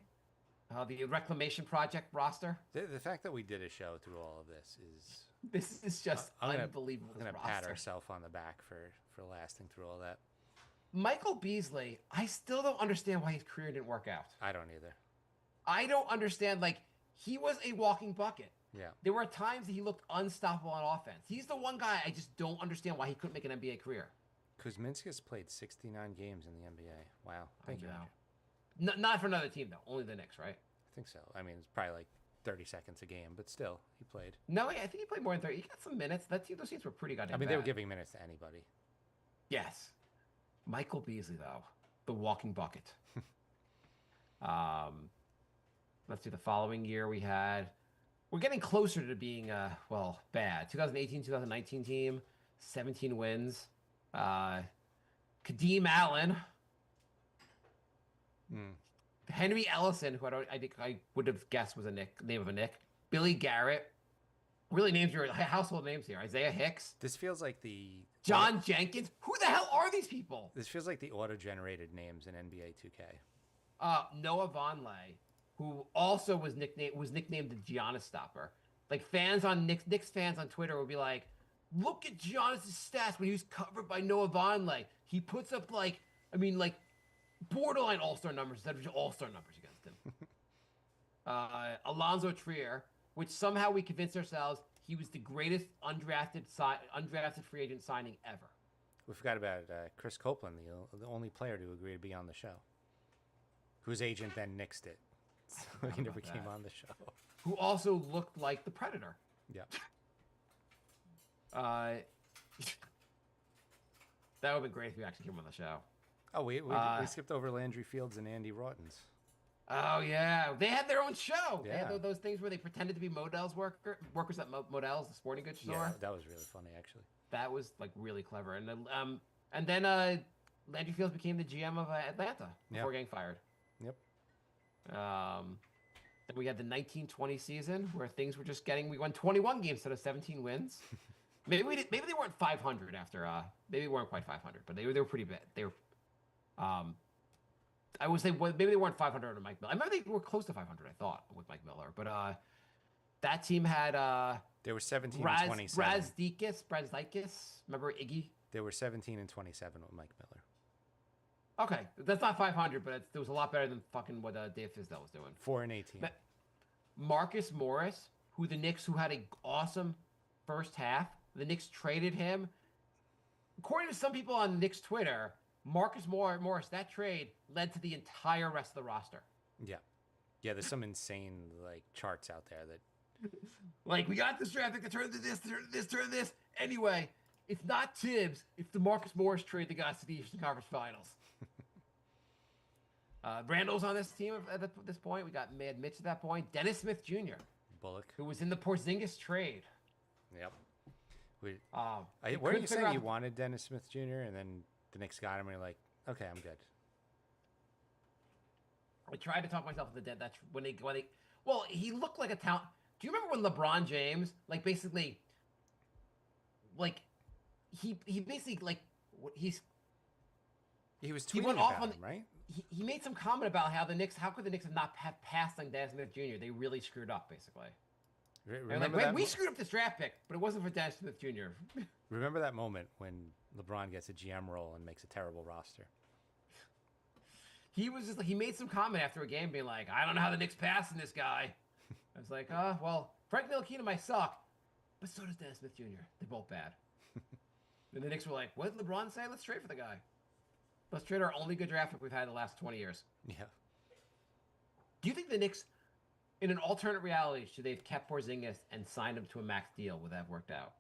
Speaker 4: the Reclamation Project roster.
Speaker 3: The fact that we did a show through all of
Speaker 4: This is just unbelievable.
Speaker 3: I'm gonna pat ourselves on the back for lasting through all that.
Speaker 4: Michael Beasley, I still don't understand why his career didn't work out.
Speaker 3: I don't either.
Speaker 4: I don't understand. Like, he was a walking bucket.
Speaker 3: Yeah.
Speaker 4: There were times that he looked unstoppable on offense. He's the one guy I just don't understand why he couldn't make an NBA career.
Speaker 3: Kuzminskis played 69 games in the NBA. Wow. Thank you, Andrew.
Speaker 4: Not for another team, though. Only the Knicks, right?
Speaker 3: I think so. I mean, it's probably like 30 seconds a game, but still, he played.
Speaker 4: No, I think he played more than 30. He got some minutes. Those teams were pretty goddamn
Speaker 3: they were
Speaker 4: bad.
Speaker 3: giving minutes to anybody.
Speaker 4: Yes. Michael Beasley, though. The walking bucket. Let's do the following year we had. We're getting closer to being, bad. 2018-2019 team, 17 wins. Kadeem Allen. Henry Ellison, who I think I would have guessed was name of a Knick. Billy Garrett. Really names your household names here. Isaiah Hicks.
Speaker 3: This feels like the
Speaker 4: John Jenkins. Who the hell are these people?
Speaker 3: This feels like the auto-generated names in NBA 2K.
Speaker 4: Noah Vonleh, who also was nicknamed the Giannis Stopper. Like fans on Knicks fans on Twitter would be like, "Look at Giannis' stats when he was covered by Noah Vonleh. He puts up like borderline all-star numbers instead of all-star numbers against him." Alonzo Trier, which somehow we convinced ourselves he was the greatest undrafted free agent signing ever.
Speaker 3: We forgot about Chris Copeland, the only player to agree to be on the show, whose agent then nixed it, so he never came on the show.
Speaker 4: Who also looked like the Predator.
Speaker 3: Yeah.
Speaker 4: That would have been great if we actually came on the show.
Speaker 3: Oh, we skipped over Landry Fields and Andy Rottens.
Speaker 4: Oh yeah, they had their own show. They
Speaker 3: Yeah.
Speaker 4: had those things where they pretended to be Modell's workers at Modell's, the sporting goods store.
Speaker 3: Yeah, that was really funny, actually.
Speaker 4: That was like really clever. And then Landry Fields became the GM of Atlanta before getting fired.
Speaker 3: Yep.
Speaker 4: Then we had the 1920 season where things were just getting. We won 21 games instead of 17 wins. Maybe they weren't 500 after. Maybe they weren't quite 500, but they were pretty bad. They were. I would say maybe they weren't 500 under Mike Miller. I remember they were close to 500. I thought with Mike Miller, but that team had
Speaker 3: They were 17 and 27.
Speaker 4: Brazdikis. Remember Iggy?
Speaker 3: They were 17 and 27 with Mike Miller.
Speaker 4: Okay, that's not 500, but it was a lot better than fucking what Dave Fizdale was doing.
Speaker 3: 4 and 18.
Speaker 4: Marcus Morris, who had an awesome first half. The Knicks traded him. According to some people on Knicks Twitter, Marcus Morris, that trade led to the entire rest of the roster.
Speaker 3: Yeah. Yeah, there's some insane charts out there that
Speaker 4: Like, we got this draft pick to turn to this, turn to this, turn to this. Anyway, it's not Tibbs. It's the Marcus Morris trade that got us to the Eastern Conference Finals. Randall's on this team at this point. We got Mad Mitch at that point. Dennis Smith Jr.,
Speaker 3: Bullock.
Speaker 4: who was in the Porzingis trade.
Speaker 3: Yep.
Speaker 4: We
Speaker 3: Weren't you
Speaker 4: couldn't
Speaker 3: saying
Speaker 4: figure
Speaker 3: you
Speaker 4: out-
Speaker 3: wanted Dennis Smith Jr. and then the Knicks got him and you're like, okay, I'm good.
Speaker 4: I tried to talk myself into dead. That's when they. Well, he looked like a talent. Do you remember when LeBron James, he basically
Speaker 3: He was
Speaker 4: He
Speaker 3: tweeting
Speaker 4: went
Speaker 3: about
Speaker 4: off on
Speaker 3: him, right?
Speaker 4: he made some comment about how could the Knicks have not have passed on Dennis Smith Jr. They really screwed up, basically. And
Speaker 3: Remember
Speaker 4: like,
Speaker 3: that?
Speaker 4: we screwed up this draft pick, but it wasn't for Dennis Smith Jr.
Speaker 3: Remember that moment when LeBron gets a GM role and makes a terrible roster?
Speaker 4: He was just he made some comment after a game being like, I don't know how the Knicks passing this guy. I was like, well, Frank Ntilikina might suck, but so does Dennis Smith Jr. They're both bad. And the Knicks were like, what did LeBron say? Let's trade for the guy. Let's trade our only good draft pick we've had in the last 20 years.
Speaker 3: Yeah.
Speaker 4: Do you think the Knicks, in an alternate reality, should they have kept Porzingis and signed him to a max deal? Would that have worked out?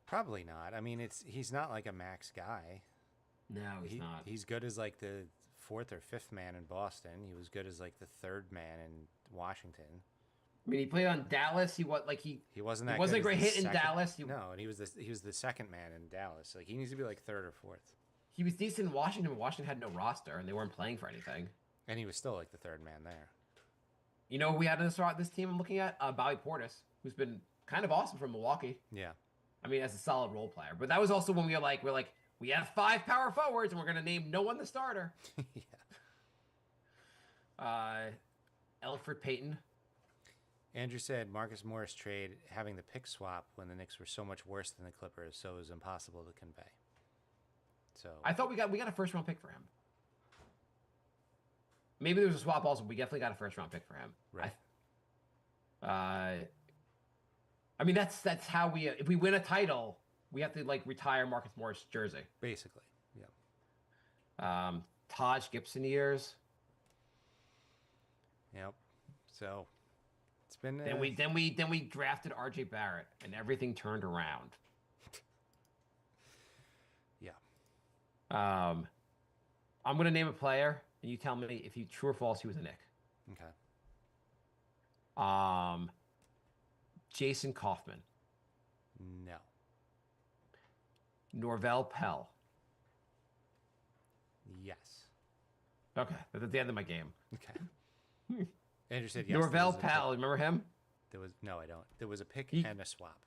Speaker 3: Probably not. I mean, he's not like a max guy.
Speaker 4: No, he's not.
Speaker 3: He's good as like the 4th or 5th man in Boston. He was good as like the 3rd man in Washington.
Speaker 4: I mean, he played on Dallas. He wasn't that.
Speaker 3: He wasn't
Speaker 4: a
Speaker 3: good
Speaker 4: great
Speaker 3: as the
Speaker 4: hit in
Speaker 3: second-
Speaker 4: Dallas.
Speaker 3: No, and he was the 2nd man in Dallas. Like he needs to be like 3rd or 4th.
Speaker 4: He was decent in Washington. Washington had no roster, and they weren't playing for anything.
Speaker 3: And he was still like the 3rd man there.
Speaker 4: You know who we had in this team I'm looking at? Bobby Portis, who's been kind of awesome from Milwaukee.
Speaker 3: Yeah.
Speaker 4: I mean, as a solid role player. But that was also when we have 5 power forwards, and we're going to name no one the starter.
Speaker 3: Yeah.
Speaker 4: Elfrid Payton.
Speaker 3: Andrew said Marcus Morris trade having the pick swap when the Knicks were so much worse than the Clippers, so it was impossible to convey. So
Speaker 4: I thought we got a first round pick for him. Maybe there was a swap also. But we definitely got a first round pick for him.
Speaker 3: Right.
Speaker 4: I mean that's how we if we win a title, we have to retire Marcus Morris jersey.
Speaker 3: basically, yeah.
Speaker 4: Taj Gibson years.
Speaker 3: Yep. So it's been
Speaker 4: Then we drafted R.J. Barrett, and everything turned around.
Speaker 3: Yeah.
Speaker 4: I'm gonna name a player, and you tell me if true or false he was a Knick.
Speaker 3: Okay.
Speaker 4: Jason Kaufman,
Speaker 3: No.
Speaker 4: Norvell Pell.
Speaker 3: Yes.
Speaker 4: Okay, that's at the end of my game.
Speaker 3: Okay. Andrew said yes.
Speaker 4: Norvell
Speaker 3: there was a pick.
Speaker 4: Pell, remember him?
Speaker 3: I don't. There was a pick
Speaker 4: He-
Speaker 3: and a swap.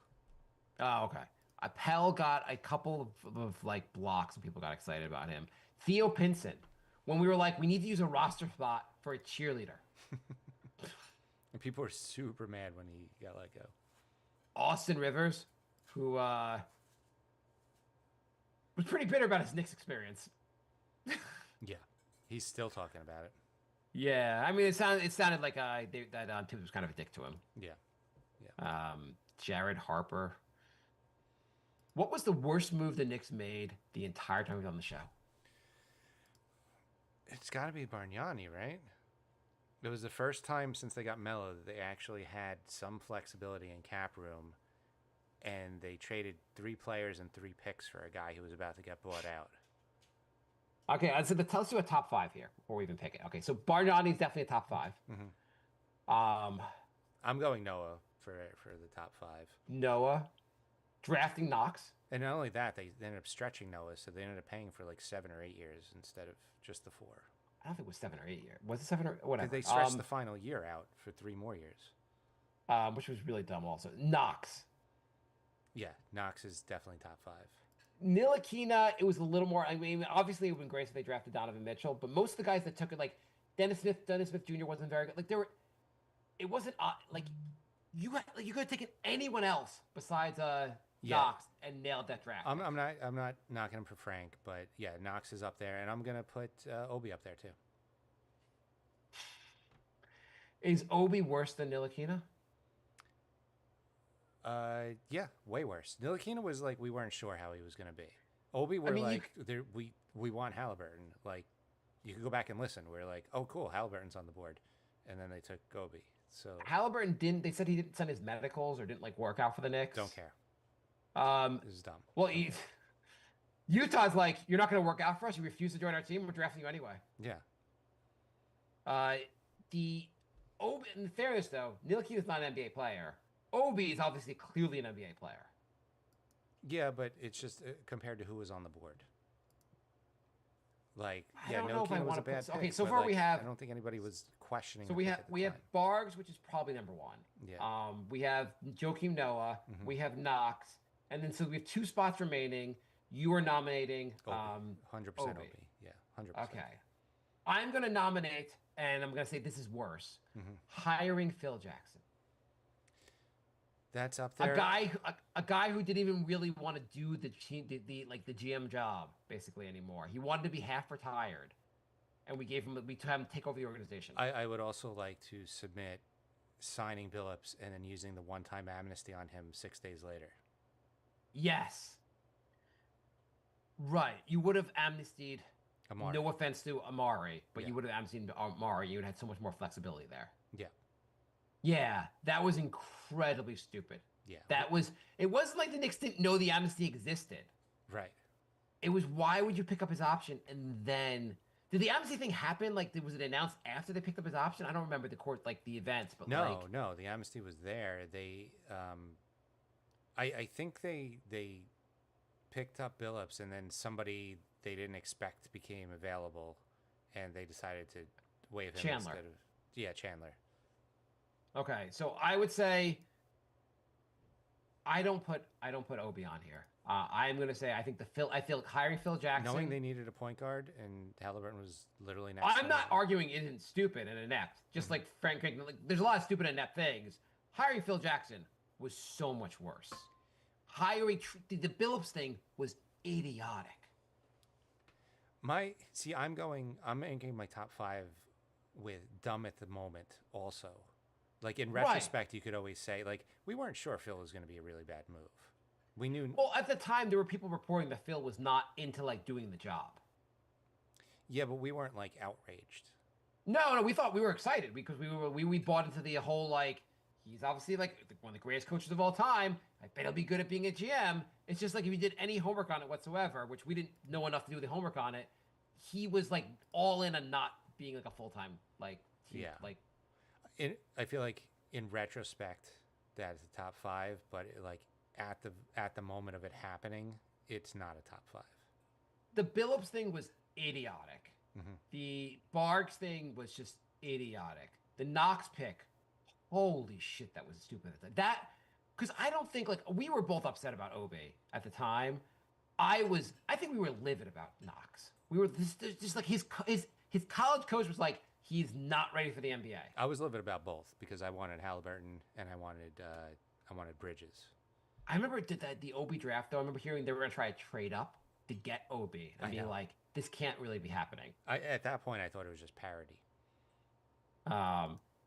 Speaker 4: Oh, okay. Appel got a couple of like blocks and people got excited about him. Theo Pinson, when we were like, we need to use a roster spot for a cheerleader.
Speaker 3: And people were super mad when he got let go.
Speaker 4: Austin Rivers, who was pretty bitter about his Knicks experience.
Speaker 3: Yeah, he's still talking about it.
Speaker 4: Yeah, I mean, it sounded like that Tibbs was kind of a dick to him.
Speaker 3: Yeah.
Speaker 4: Jared Harper. What was the worst move the Knicks made the entire time we were on the show?
Speaker 3: It's got to be Bargnani, right? It was the first time since they got Melo that they actually had some flexibility in cap room, and they traded 3 players and 3 picks for a guy who was about to get bought out.
Speaker 4: Okay, so let's do a top 5 here before we even pick it. Okay, so Bargnani's definitely a top 5.
Speaker 3: I'm going Noah for the top 5.
Speaker 4: Noah, drafting Knox.
Speaker 3: And not only that, they ended up stretching Noah, so they ended up paying for like 7 or 8 years instead of just the 4.
Speaker 4: I don't think it was 7 or 8 years. Was it 7 or whatever?
Speaker 3: They stretched the final year out for 3 more years.
Speaker 4: Which was really dumb also. Knox.
Speaker 3: Yeah, Knox is definitely top 5.
Speaker 4: Ntilikina, it was a little more. I mean, obviously it would have been great if they drafted Donovan Mitchell, but most of the guys that took it, like Dennis Smith Jr. wasn't very good. Like it wasn't like you could have taken anyone else besides Knox and nailed that draft.
Speaker 3: I'm not knocking him for Frank, but yeah, Knox is up there, and I'm gonna put Obi up there too.
Speaker 4: Is Obi worse than Ntilikina?
Speaker 3: Yeah, way worse. Ntilikina was like, we weren't sure how he was gonna be. Obi, we want Halliburton. Like, you could go back and listen. We're like, oh cool, Halliburton's on the board, and then they took Obi. So
Speaker 4: Halliburton didn't. They said he didn't send his medicals or didn't like work out for the Knicks.
Speaker 3: Don't care. This is dumb.
Speaker 4: Well, Utah's like, you're not going to work out for us. You refuse to join our team. We're drafting you anyway.
Speaker 3: Yeah.
Speaker 4: The Obi. In fairness, though, Ntilikina's not an NBA player. Obi is obviously clearly an NBA player.
Speaker 3: Yeah, but it's just compared to who was on the board. Like,
Speaker 4: I
Speaker 3: yeah,
Speaker 4: don't know if I
Speaker 3: Ntilikina was
Speaker 4: want
Speaker 3: a
Speaker 4: to
Speaker 3: bad
Speaker 4: put.
Speaker 3: pick,
Speaker 4: Okay, so
Speaker 3: but,
Speaker 4: far
Speaker 3: like,
Speaker 4: we have.
Speaker 3: I don't think anybody was questioning.
Speaker 4: So
Speaker 3: the
Speaker 4: we
Speaker 3: pick
Speaker 4: have
Speaker 3: at the
Speaker 4: we have
Speaker 3: time.
Speaker 4: Bargs, which is probably number 1.
Speaker 3: Yeah.
Speaker 4: We have Joakim Noah.
Speaker 3: Mhm.
Speaker 4: We have Knox, and then so we have 2 spots remaining. You are nominating
Speaker 3: 100%
Speaker 4: Obi.
Speaker 3: Obi. Yeah, 100%.
Speaker 4: Okay. I'm going to nominate, and I'm going to say this is worse.
Speaker 3: Mhm.
Speaker 4: Hiring Phil Jackson.
Speaker 3: That's up there.
Speaker 4: A guy who didn't even really want to do the GM job basically anymore. He wanted to be half retired, and we had him take over the organization.
Speaker 3: I would also like to submit signing Billups and then using the one-time amnesty on him 6 days later.
Speaker 4: Yes. Right. You would have amnestied.
Speaker 3: Amari.
Speaker 4: No offense to Amari, but
Speaker 3: Yeah.
Speaker 4: you would have amnestied Amari. You would have had so much more flexibility there.
Speaker 3: Yeah.
Speaker 4: Yeah, that was incredibly stupid.
Speaker 3: Yeah.
Speaker 4: It wasn't like the Knicks didn't know the amnesty existed.
Speaker 3: Right.
Speaker 4: It was, why would you pick up his option and then did the amnesty thing happen? Like, was it announced after they picked up his option? I don't remember the the events, but
Speaker 3: No, the amnesty was there. They, I think they picked up Billups and then somebody they didn't expect became available, and they decided to waive him
Speaker 4: Chandler.
Speaker 3: instead of Chandler.
Speaker 4: Okay, so I would say I don't put Obi on here. I'm gonna say I feel hiring Phil Jackson.
Speaker 3: Knowing they needed a point guard and Halliburton was literally next.
Speaker 4: I'm not arguing it isn't stupid and inept. Just like Frank Craig, like, there's a lot of stupid and inept things. Hiring Phil Jackson was so much worse. The Billups thing was idiotic.
Speaker 3: I'm making my top 5 with dumb at the moment also. Like, in
Speaker 4: Right.
Speaker 3: retrospect, you could always say, like, we weren't sure Phil was going to be a really bad move. We knew.
Speaker 4: Well, at the time, there were people reporting that Phil was not into like doing the job.
Speaker 3: Yeah, but we weren't like outraged.
Speaker 4: No, we thought we were excited because we bought into the whole like he's obviously like one of the greatest coaches of all time. I bet he'll be good at being a GM. It's just like if you did any homework on it whatsoever, which we didn't know enough to do the homework on it, he was like all in on not being like a full-time like team,
Speaker 3: Yeah.
Speaker 4: like.
Speaker 3: I feel like in retrospect, that's a top 5, but at the moment of it happening, it's not a top 5.
Speaker 4: The Billups thing was idiotic.
Speaker 3: Mhm.
Speaker 4: The Barks thing was just idiotic. The Knox pick, holy shit, that was stupid. because I don't think like we were both upset about Obi at the time. I think we were livid about Knox. We were just like his college coach was like he's not ready for the NBA.
Speaker 3: I was livid about both because I wanted Halliburton and I wanted Bridges.
Speaker 4: I remember the Obi draft though. I remember hearing they were gonna try to trade up to get Obi and
Speaker 3: I
Speaker 4: being
Speaker 3: know.
Speaker 4: like, this can't really be happening.
Speaker 3: At that point I thought it was just parody.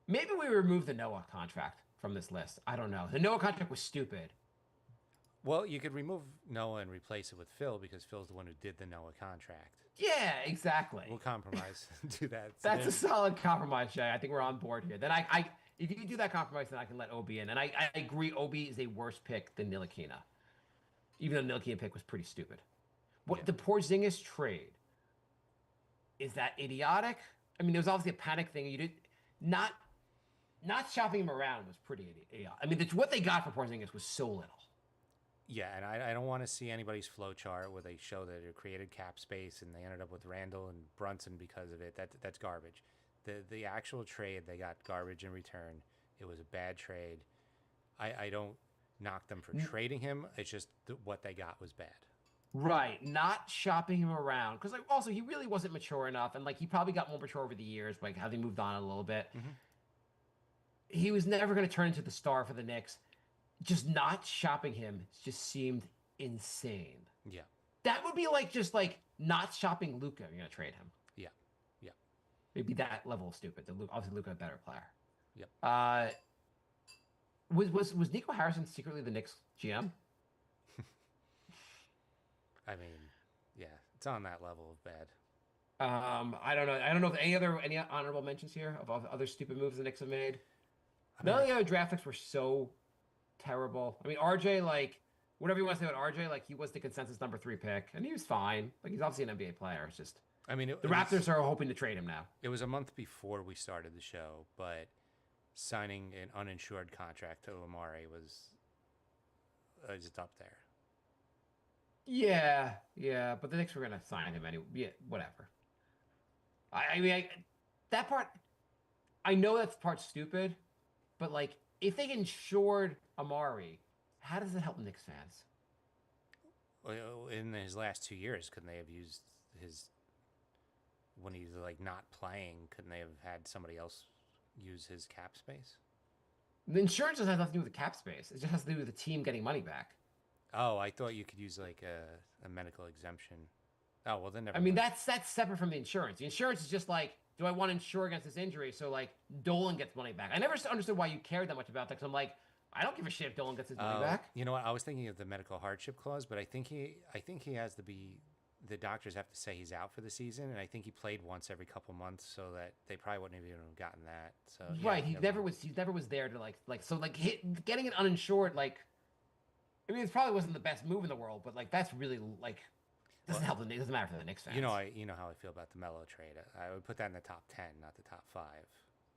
Speaker 4: Maybe we remove the Noah contract from this list. I don't know. The Noah contract was stupid.
Speaker 3: Well, you could remove Noah and replace it with Phil because Phil's the one who did the Noah contract.
Speaker 4: Yeah, exactly.
Speaker 3: We'll compromise. Do that.
Speaker 4: That's a solid compromise, Jay. I think we're on board here. Then I if you do that compromise, then I can let Obi in. And I agree, Obi is a worse pick than Ntilikina. Even though Ntilikina pick was pretty stupid. The Porzingis trade, is that idiotic? I mean, there was obviously a panic thing. You did not shopping him around was pretty idiotic. I mean, what they got for Porzingis was so little.
Speaker 3: Yeah, and I don't want to see anybody's flow chart where they show that it created cap space and they ended up with Randall and Brunson because of it. That's garbage. The actual trade, they got garbage in return. It was a bad trade. I don't knock them for trading him. It's just what they got was bad.
Speaker 4: Right, not shopping him around because like also he really wasn't mature enough, and like he probably got more mature over the years, like how they moved on a little bit.
Speaker 3: Mm-hmm.
Speaker 4: He was never going to turn into the star for the Knicks. Just not shopping him just seemed insane.
Speaker 3: Yeah.
Speaker 4: That would be like just like not shopping Luka. You're going to trade him.
Speaker 3: Yeah. Yeah.
Speaker 4: Maybe that level of stupid. Obviously, Luka a better player.
Speaker 3: Yep.
Speaker 4: Was Nico Harrison secretly the Knicks GM?
Speaker 3: I mean, yeah, it's on that level of bad.
Speaker 4: I don't know. I don't know if any honorable mentions here of other stupid moves the Knicks have made.
Speaker 3: I mean,
Speaker 4: None of the other draft picks were so terrible. I mean, RJ, like, whatever you want to say about RJ, like, he was the consensus number 3 pick, and he was fine. Like, he's obviously an NBA player. It's just
Speaker 3: I mean,
Speaker 4: the Raptors are hoping to trade him now.
Speaker 3: It was a month before we started the show, but signing an uninsured contract to Lamare was just up there.
Speaker 4: Yeah, but the Knicks were gonna sign him anyway. Yeah, whatever. I mean, that part, I know that part's stupid, but like, if they insured Amari, how does it help Knicks fans?
Speaker 3: Well, in his last 2 years, couldn't they have used his when he's like not playing? Couldn't they have had somebody else use his cap space?
Speaker 4: The insurance doesn't have nothing to do with the cap space. It just has to do with the team getting money back.
Speaker 3: Oh, I thought you could use like a medical exemption. Oh, well then never.
Speaker 4: I mean,
Speaker 3: mind.
Speaker 4: that's separate from the insurance. The insurance is just like, do I want to insure against this injury? So like Dolan gets money back. I never understood why you cared that much about that. Because I'm like, I don't give a shit if Dolan gets his money back.
Speaker 3: You know what? I was thinking of the medical hardship clause, but I think he has to be. The doctors have to say he's out for the season, and I think he played once every couple months, so that they probably wouldn't have even gotten that. So yeah,
Speaker 4: Right, he never was there to getting it uninsured. Like, I mean, it probably wasn't the best move in the world, but like that's really like doesn't help. It doesn't matter for the Knicks fans.
Speaker 3: You know how I feel about the Melo trade. I would put that in the top 10, not the top 5.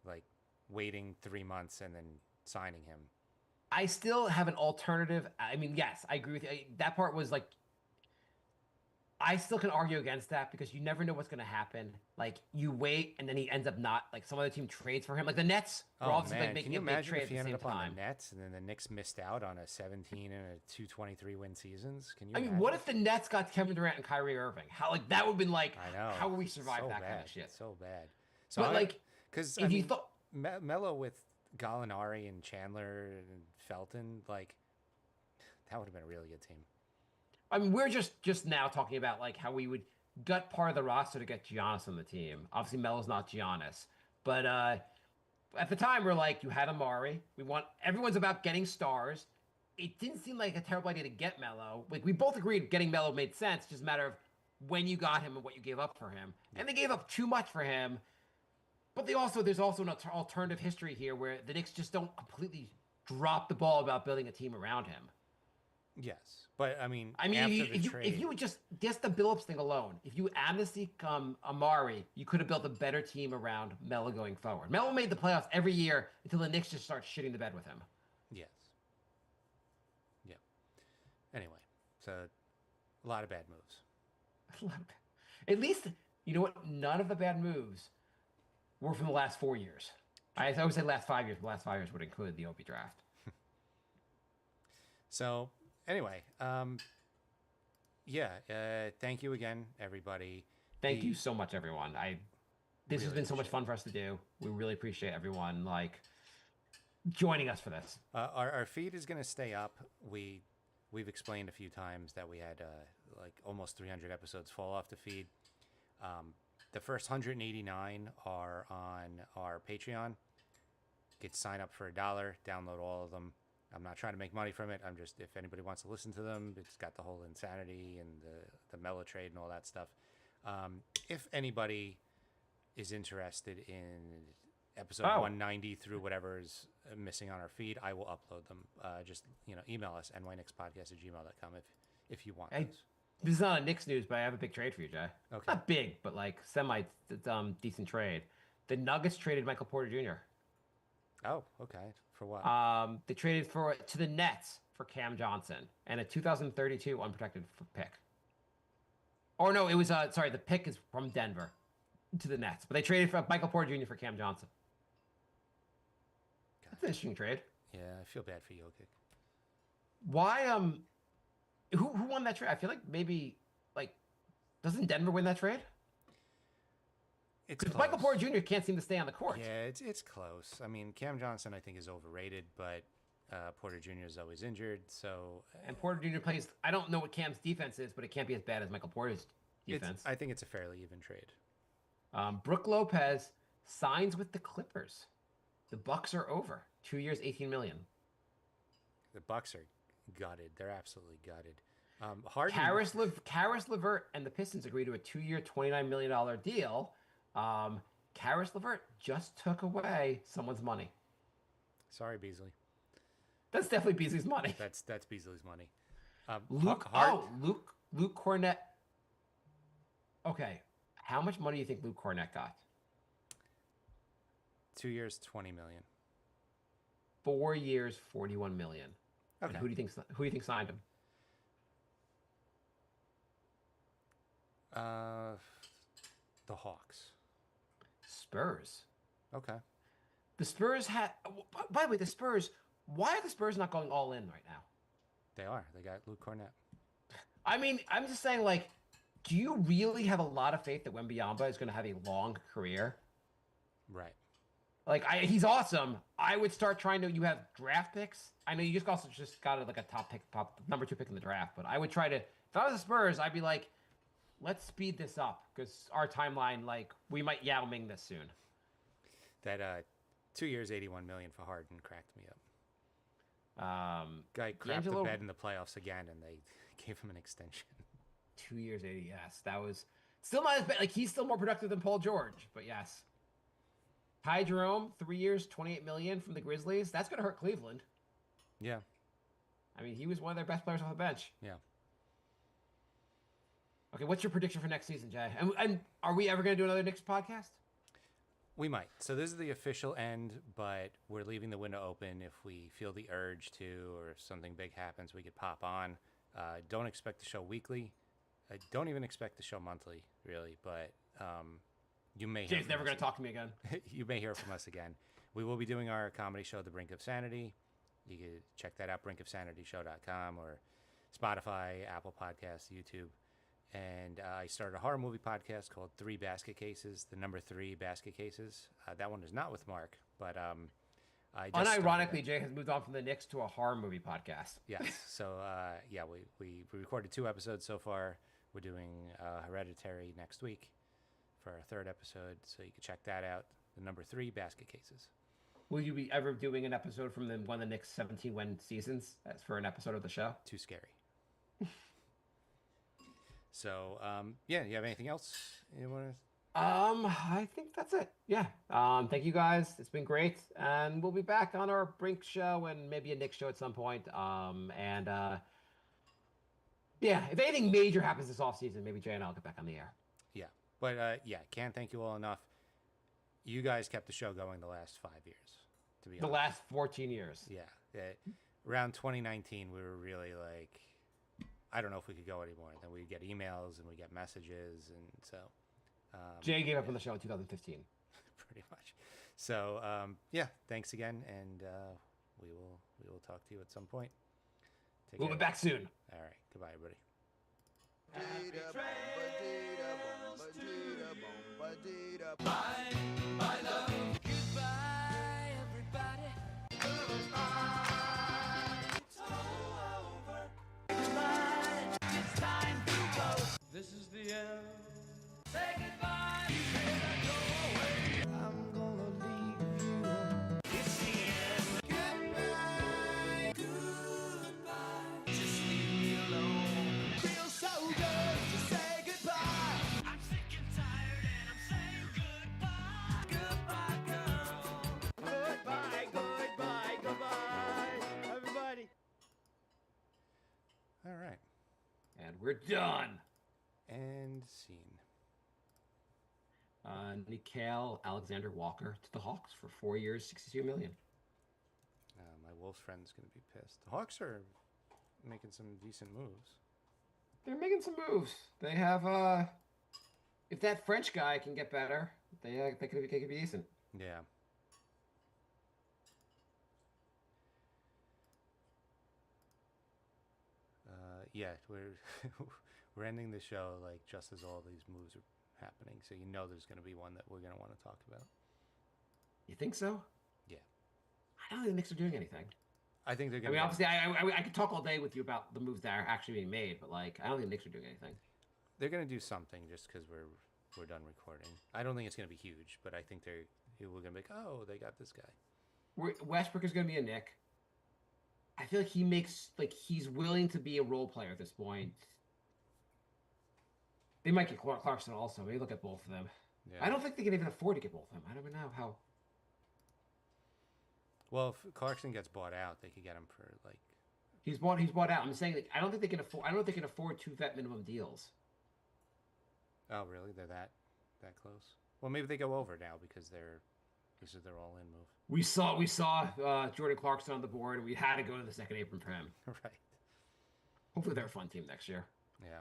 Speaker 3: Like waiting 3 months and then signing him.
Speaker 4: I still have an alternative. I mean, yes, I agree with you. That part was like, I still can argue against that because you never know what's going to happen. Like, you wait, and then he ends up not, like, some other team trades for him. Like, the Nets were obviously like, making a big trade at the same time.
Speaker 3: On the Nets and then the Knicks missed out on a 17 and a 223 win seasons? Can you
Speaker 4: I mean,
Speaker 3: imagine?
Speaker 4: what if the Nets got Kevin Durant and Kyrie Irving? How, like, that would have been like,
Speaker 3: I know.
Speaker 4: how would we survive
Speaker 3: So
Speaker 4: that kind
Speaker 3: bad.
Speaker 4: of shit?
Speaker 3: So bad. So
Speaker 4: But, like,
Speaker 3: because
Speaker 4: if you thought,
Speaker 3: Melo with Gallinari and Chandler and Felton, like, that would have been a really good team.
Speaker 4: I mean, we're just now talking about like how we would gut part of the roster to get Giannis on the team. Obviously, Melo's not Giannis, but at the time we're like, you had Amari. Everyone's about getting stars. It didn't seem like a terrible idea to get Melo. Like we both agreed, getting Melo made sense. Just a matter of when you got him and what you gave up for him. And they gave up too much for him. But there's also an alternative history here where the Knicks just don't completely drop the ball about building a team around him.
Speaker 3: Yes, but I mean,
Speaker 4: if you would just the Billups thing alone, if you amnesty Amari, you could have built a better team around Melo going forward. Melo made the playoffs every year until the Knicks just start shitting the bed with him.
Speaker 3: Yes. Yeah. Anyway, so a lot of bad moves.
Speaker 4: At least, you know what? None of the bad moves were from the last 4 years. I would say last 5 years. The last 5 years would include the Obi draft.
Speaker 3: So anyway, thank you again, everybody.
Speaker 4: Thank
Speaker 3: The-
Speaker 4: you so much, everyone. This has
Speaker 3: Really
Speaker 4: been so much
Speaker 3: appreciate
Speaker 4: fun for us to do. We really appreciate everyone like joining us for this.
Speaker 3: Our feed is going to stay up. We've explained a few times that we had like almost 300 episodes fall off the feed. The first 189 are on our Patreon. You could sign up for $1, download all of them. I'm not trying to make money from it. I'm just, if anybody wants to listen to them, it's got the whole insanity and the mellow trade and all that stuff. If anybody is interested in episode 190 through whatever is missing on our feed, I will upload them. Just email us nynixpodcast@gmail.com if you want
Speaker 4: Hey,
Speaker 3: those.
Speaker 4: this is not a Knicks news, but I have a big trade for you, Jay.
Speaker 3: Okay.
Speaker 4: Not big, but like semi decent trade. The Nuggets traded Michael Porter Jr.
Speaker 3: Oh, okay. For what?
Speaker 4: They traded to the Nets for Cam Johnson and a 2032 unprotected pick. Or no, it was sorry, the pick is from Denver to the Nets, but they traded for Michael Porter Jr. for Cam Johnson. That's an interesting trade.
Speaker 3: Yeah, I feel bad for Jokic.
Speaker 4: Why who won that trade? I feel like maybe like doesn't Denver win that trade?
Speaker 3: It's
Speaker 4: Because
Speaker 3: close.
Speaker 4: Michael Porter Jr. can't seem to stay on the court.
Speaker 3: Yeah, it's close. I mean, Cam Johnson I think is overrated, but Porter Jr. is always injured, so
Speaker 4: And Porter Jr. plays. I don't know what Cam's defense is, but it can't be as bad as Michael Porter's defense.
Speaker 3: I think it's a fairly even trade.
Speaker 4: Brooke Lopez signs with the Clippers. The Bucks are over. 2 years, $18 million.
Speaker 3: The Bucks are gutted. They're absolutely gutted. Harden.
Speaker 4: Karis LeVert and the Pistons agreed to a 2-year, $29 million deal. Karis LeVert just took away someone's money.
Speaker 3: Sorry, Beasley.
Speaker 4: That's definitely Beasley's money.
Speaker 3: That's Beasley's money.
Speaker 4: Luke Cornett. Okay, how much money do you think Luke Cornett got?
Speaker 3: 2 years, $20 million.
Speaker 4: 4 years, $41 million.
Speaker 3: Okay.
Speaker 4: And who do you think signed him?
Speaker 3: The Hawks.
Speaker 4: Spurs.
Speaker 3: Okay.
Speaker 4: The Spurs had. By the way, the Spurs. Why are the Spurs not going all in right now?
Speaker 3: They are. They got Luke Cornett.
Speaker 4: I mean, I'm just saying, like, do you really have a lot of faith that Wembanyama is going to have a long career?
Speaker 3: Right.
Speaker 4: Like, he's awesome. I would start trying to. You have draft picks. I know you just also just got like a top number 2 pick in the draft, but I would try to. If I was the Spurs, I'd be like, let's speed this up because our timeline, like, we might Yao Ming this soon.
Speaker 3: That 2 years, $81 million for Harden cracked me up. Guy crapped the bed in the playoffs again, and they gave him an extension.
Speaker 4: 2 years, 80. Yes, that was still not as bad. Like, he's still more productive than Paul George, but yes. Ty Jerome, 3 years, $28 million from the Grizzlies. That's going to hurt Cleveland.
Speaker 3: Yeah.
Speaker 4: I mean, he was one of their best players off the bench.
Speaker 3: Yeah.
Speaker 4: Okay, what's your prediction for next season, Jay? And are we ever going to do another Knicks podcast?
Speaker 3: We might. So this is the official end, but we're leaving the window open. If we feel the urge to, or if something big happens, we could pop on. Don't expect the show weekly. I don't even expect the show monthly, really. But you may.
Speaker 4: Jay's never going to talk to me again.
Speaker 3: You may hear from us again. We will be doing our comedy show, The Brink of Sanity. You can check that out, brinkofsanityshow.com or Spotify, Apple Podcasts, YouTube. And I started a horror movie podcast called 3 Basket Cases, the number 3 Basket Cases. That one is not with Mark, but I just
Speaker 4: unironically, Jay has moved on from the Knicks to a horror movie podcast.
Speaker 3: Yes. So, we recorded 2 episodes so far. We're doing Hereditary next week for our 3rd episode, so you can check that out, the number 3 Basket Cases.
Speaker 4: Will you be ever doing an episode from one of the Knicks 17-win seasons as for an episode of the show?
Speaker 3: Too scary. So, you have anything else you want to?
Speaker 4: I think that's it. Yeah. Thank you guys. It's been great, and we'll be back on our Brink show and maybe a Knicks show at some point. If anything major happens this offseason, maybe Jay and I'll get back on the air.
Speaker 3: Yeah, but can't thank you all enough. You guys kept the show going the last 5 years. To be honest,
Speaker 4: the last 14 years.
Speaker 3: Yeah. Around 2019, we were really like, I don't know if we could go anymore. And then we'd get emails and we get messages, and so
Speaker 4: Jay gave up on the show in 2015.
Speaker 3: Pretty much. So thanks again, and we will talk to you at some point. Take
Speaker 4: We'll
Speaker 3: care.
Speaker 4: be back soon.
Speaker 3: All right. Goodbye, everybody.
Speaker 1: Goodbye, everybody. It's over. Goodbye. It's time to go. This is the end. Say goodbye. I'm gonna leave you. It's the end. Goodbye. Goodbye. Just leave me alone. Feels so good to say goodbye. I'm sick and tired and I'm saying goodbye. Goodbye, girl. Goodbye, goodbye, goodbye, everybody.
Speaker 3: All right.
Speaker 4: And we're done.
Speaker 3: And scene.
Speaker 4: Nikhil Alexander Walker to the Hawks for 4 years, $62 million.
Speaker 3: My Wolves friend's going to be pissed. The Hawks are making some decent moves.
Speaker 4: They're making some moves. They have if that French guy can get better, they could be decent.
Speaker 3: Yeah. Yeah, we're ending the show like just as all these moves are happening, so you know there's going to be one that we're going to want to talk about.
Speaker 4: You think so?
Speaker 3: Yeah.
Speaker 4: I don't think the Knicks are doing anything.
Speaker 3: I think they're
Speaker 4: I
Speaker 3: going
Speaker 4: mean,
Speaker 3: to
Speaker 4: obviously, I could talk all day with you about the moves that are actually being made, but like, I don't think the Knicks are doing anything.
Speaker 3: they're going to do something just because we're done recording. I don't think it's going to be huge, but I think we're going to be like, oh, they got this guy.
Speaker 4: Westbrook is going to be a Knick. I feel like he's willing to be a role player at this point. They might get Clarkson also. Maybe look at both of them.
Speaker 3: Yeah.
Speaker 4: I don't think they can even afford to get both of them. I don't even know how.
Speaker 3: Well, if Clarkson gets bought out, they could get him for like.
Speaker 4: He's bought out. I'm saying like, I don't think they can afford. I don't think they can afford 2 vet minimum deals.
Speaker 3: Oh, really? They're that close? Well, maybe they go over now because this is their all-in move.
Speaker 4: We saw Jordan Clarkson on the board, and we had to go to the second apron for him.
Speaker 3: Right.
Speaker 4: Hopefully, they're a fun team next year.
Speaker 3: Yeah.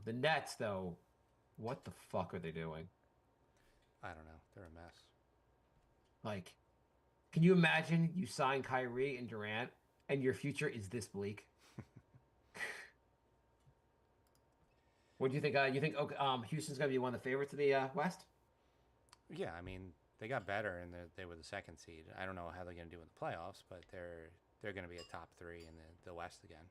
Speaker 4: The Nets, though, what the fuck are they doing?
Speaker 3: I don't know. They're a mess.
Speaker 4: Like, can you imagine you sign Kyrie and Durant, and your future is this bleak? What do you think? You think Houston's going to be one of the favorites of the West?
Speaker 3: Yeah, I mean, they got better and they were the second seed. I don't know how they're going to do in the playoffs, but they're going to be a top 3 in the West again.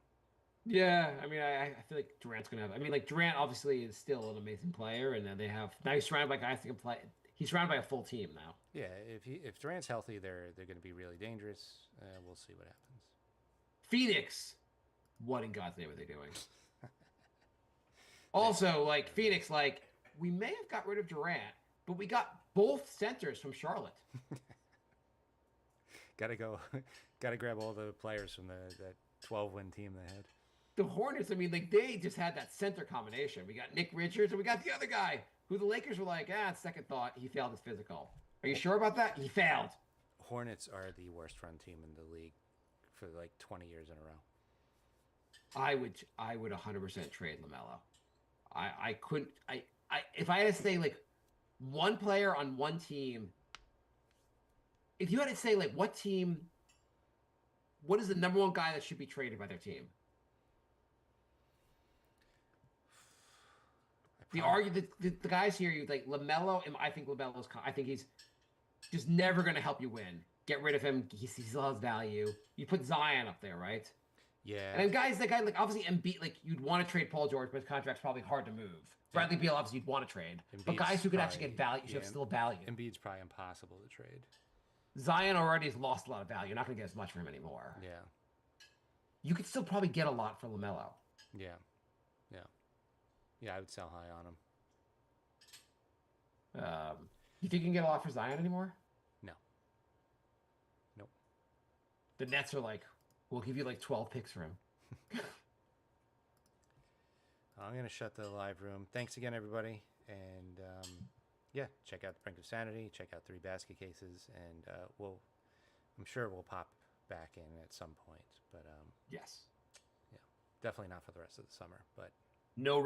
Speaker 4: Yeah, I mean, I feel like Durant's going to have. I mean, like Durant obviously is still an amazing player, and then now he's surrounded by guys that can play. He's surrounded by a full team now.
Speaker 3: Yeah, if Durant's healthy, they're going to be really dangerous. We'll see what happens.
Speaker 4: Phoenix, what in God's name are they doing? Also, like Phoenix, like we may have got rid of Durant, but we got both centers from Charlotte.
Speaker 3: Gotta grab all the players from that 12-win team they had.
Speaker 4: The Hornets, I mean, like they just had that center combination. We got Nick Richards and we got the other guy who the Lakers were like, second thought, he failed his physical. Are you sure about that? He failed.
Speaker 3: Hornets are the worst run team in the league for like 20 years in a row.
Speaker 4: I would 100% trade LaMelo. I couldn't. If I had to say like one player on one team, if you had to say like what is the number one guy that should be traded by their team? The guys here, you like LaMelo. I think LaMelo's. I think he's just never going to help you win. Get rid of him. He still has value. You put Zion up there, right?
Speaker 3: Yeah.
Speaker 4: And then guys, that guy like obviously Embiid, like you'd want to trade Paul George, but his contract's probably hard to move. Bradley Beal, obviously you'd want to trade, but guys who could actually get value should have still value.
Speaker 3: Embiid's probably impossible to trade.
Speaker 4: Zion already has lost a lot of value. You're not going to get as much for him anymore.
Speaker 3: Yeah.
Speaker 4: You could still probably get a lot for LaMelo.
Speaker 3: Yeah. Yeah, I would sell high on him.
Speaker 4: You think you can get a lot for Zion anymore?
Speaker 3: No. Nope.
Speaker 4: The Nets are like, we'll give you like 12 picks for him.
Speaker 3: I'm going to shut the live room. Thanks again, everybody. And yeah, check out The Brink of Sanity. Check out 3 Basket Cases. And I'm sure we'll pop back in at some point. But
Speaker 4: yes.
Speaker 3: yeah, definitely not for the rest of the summer. But
Speaker 4: no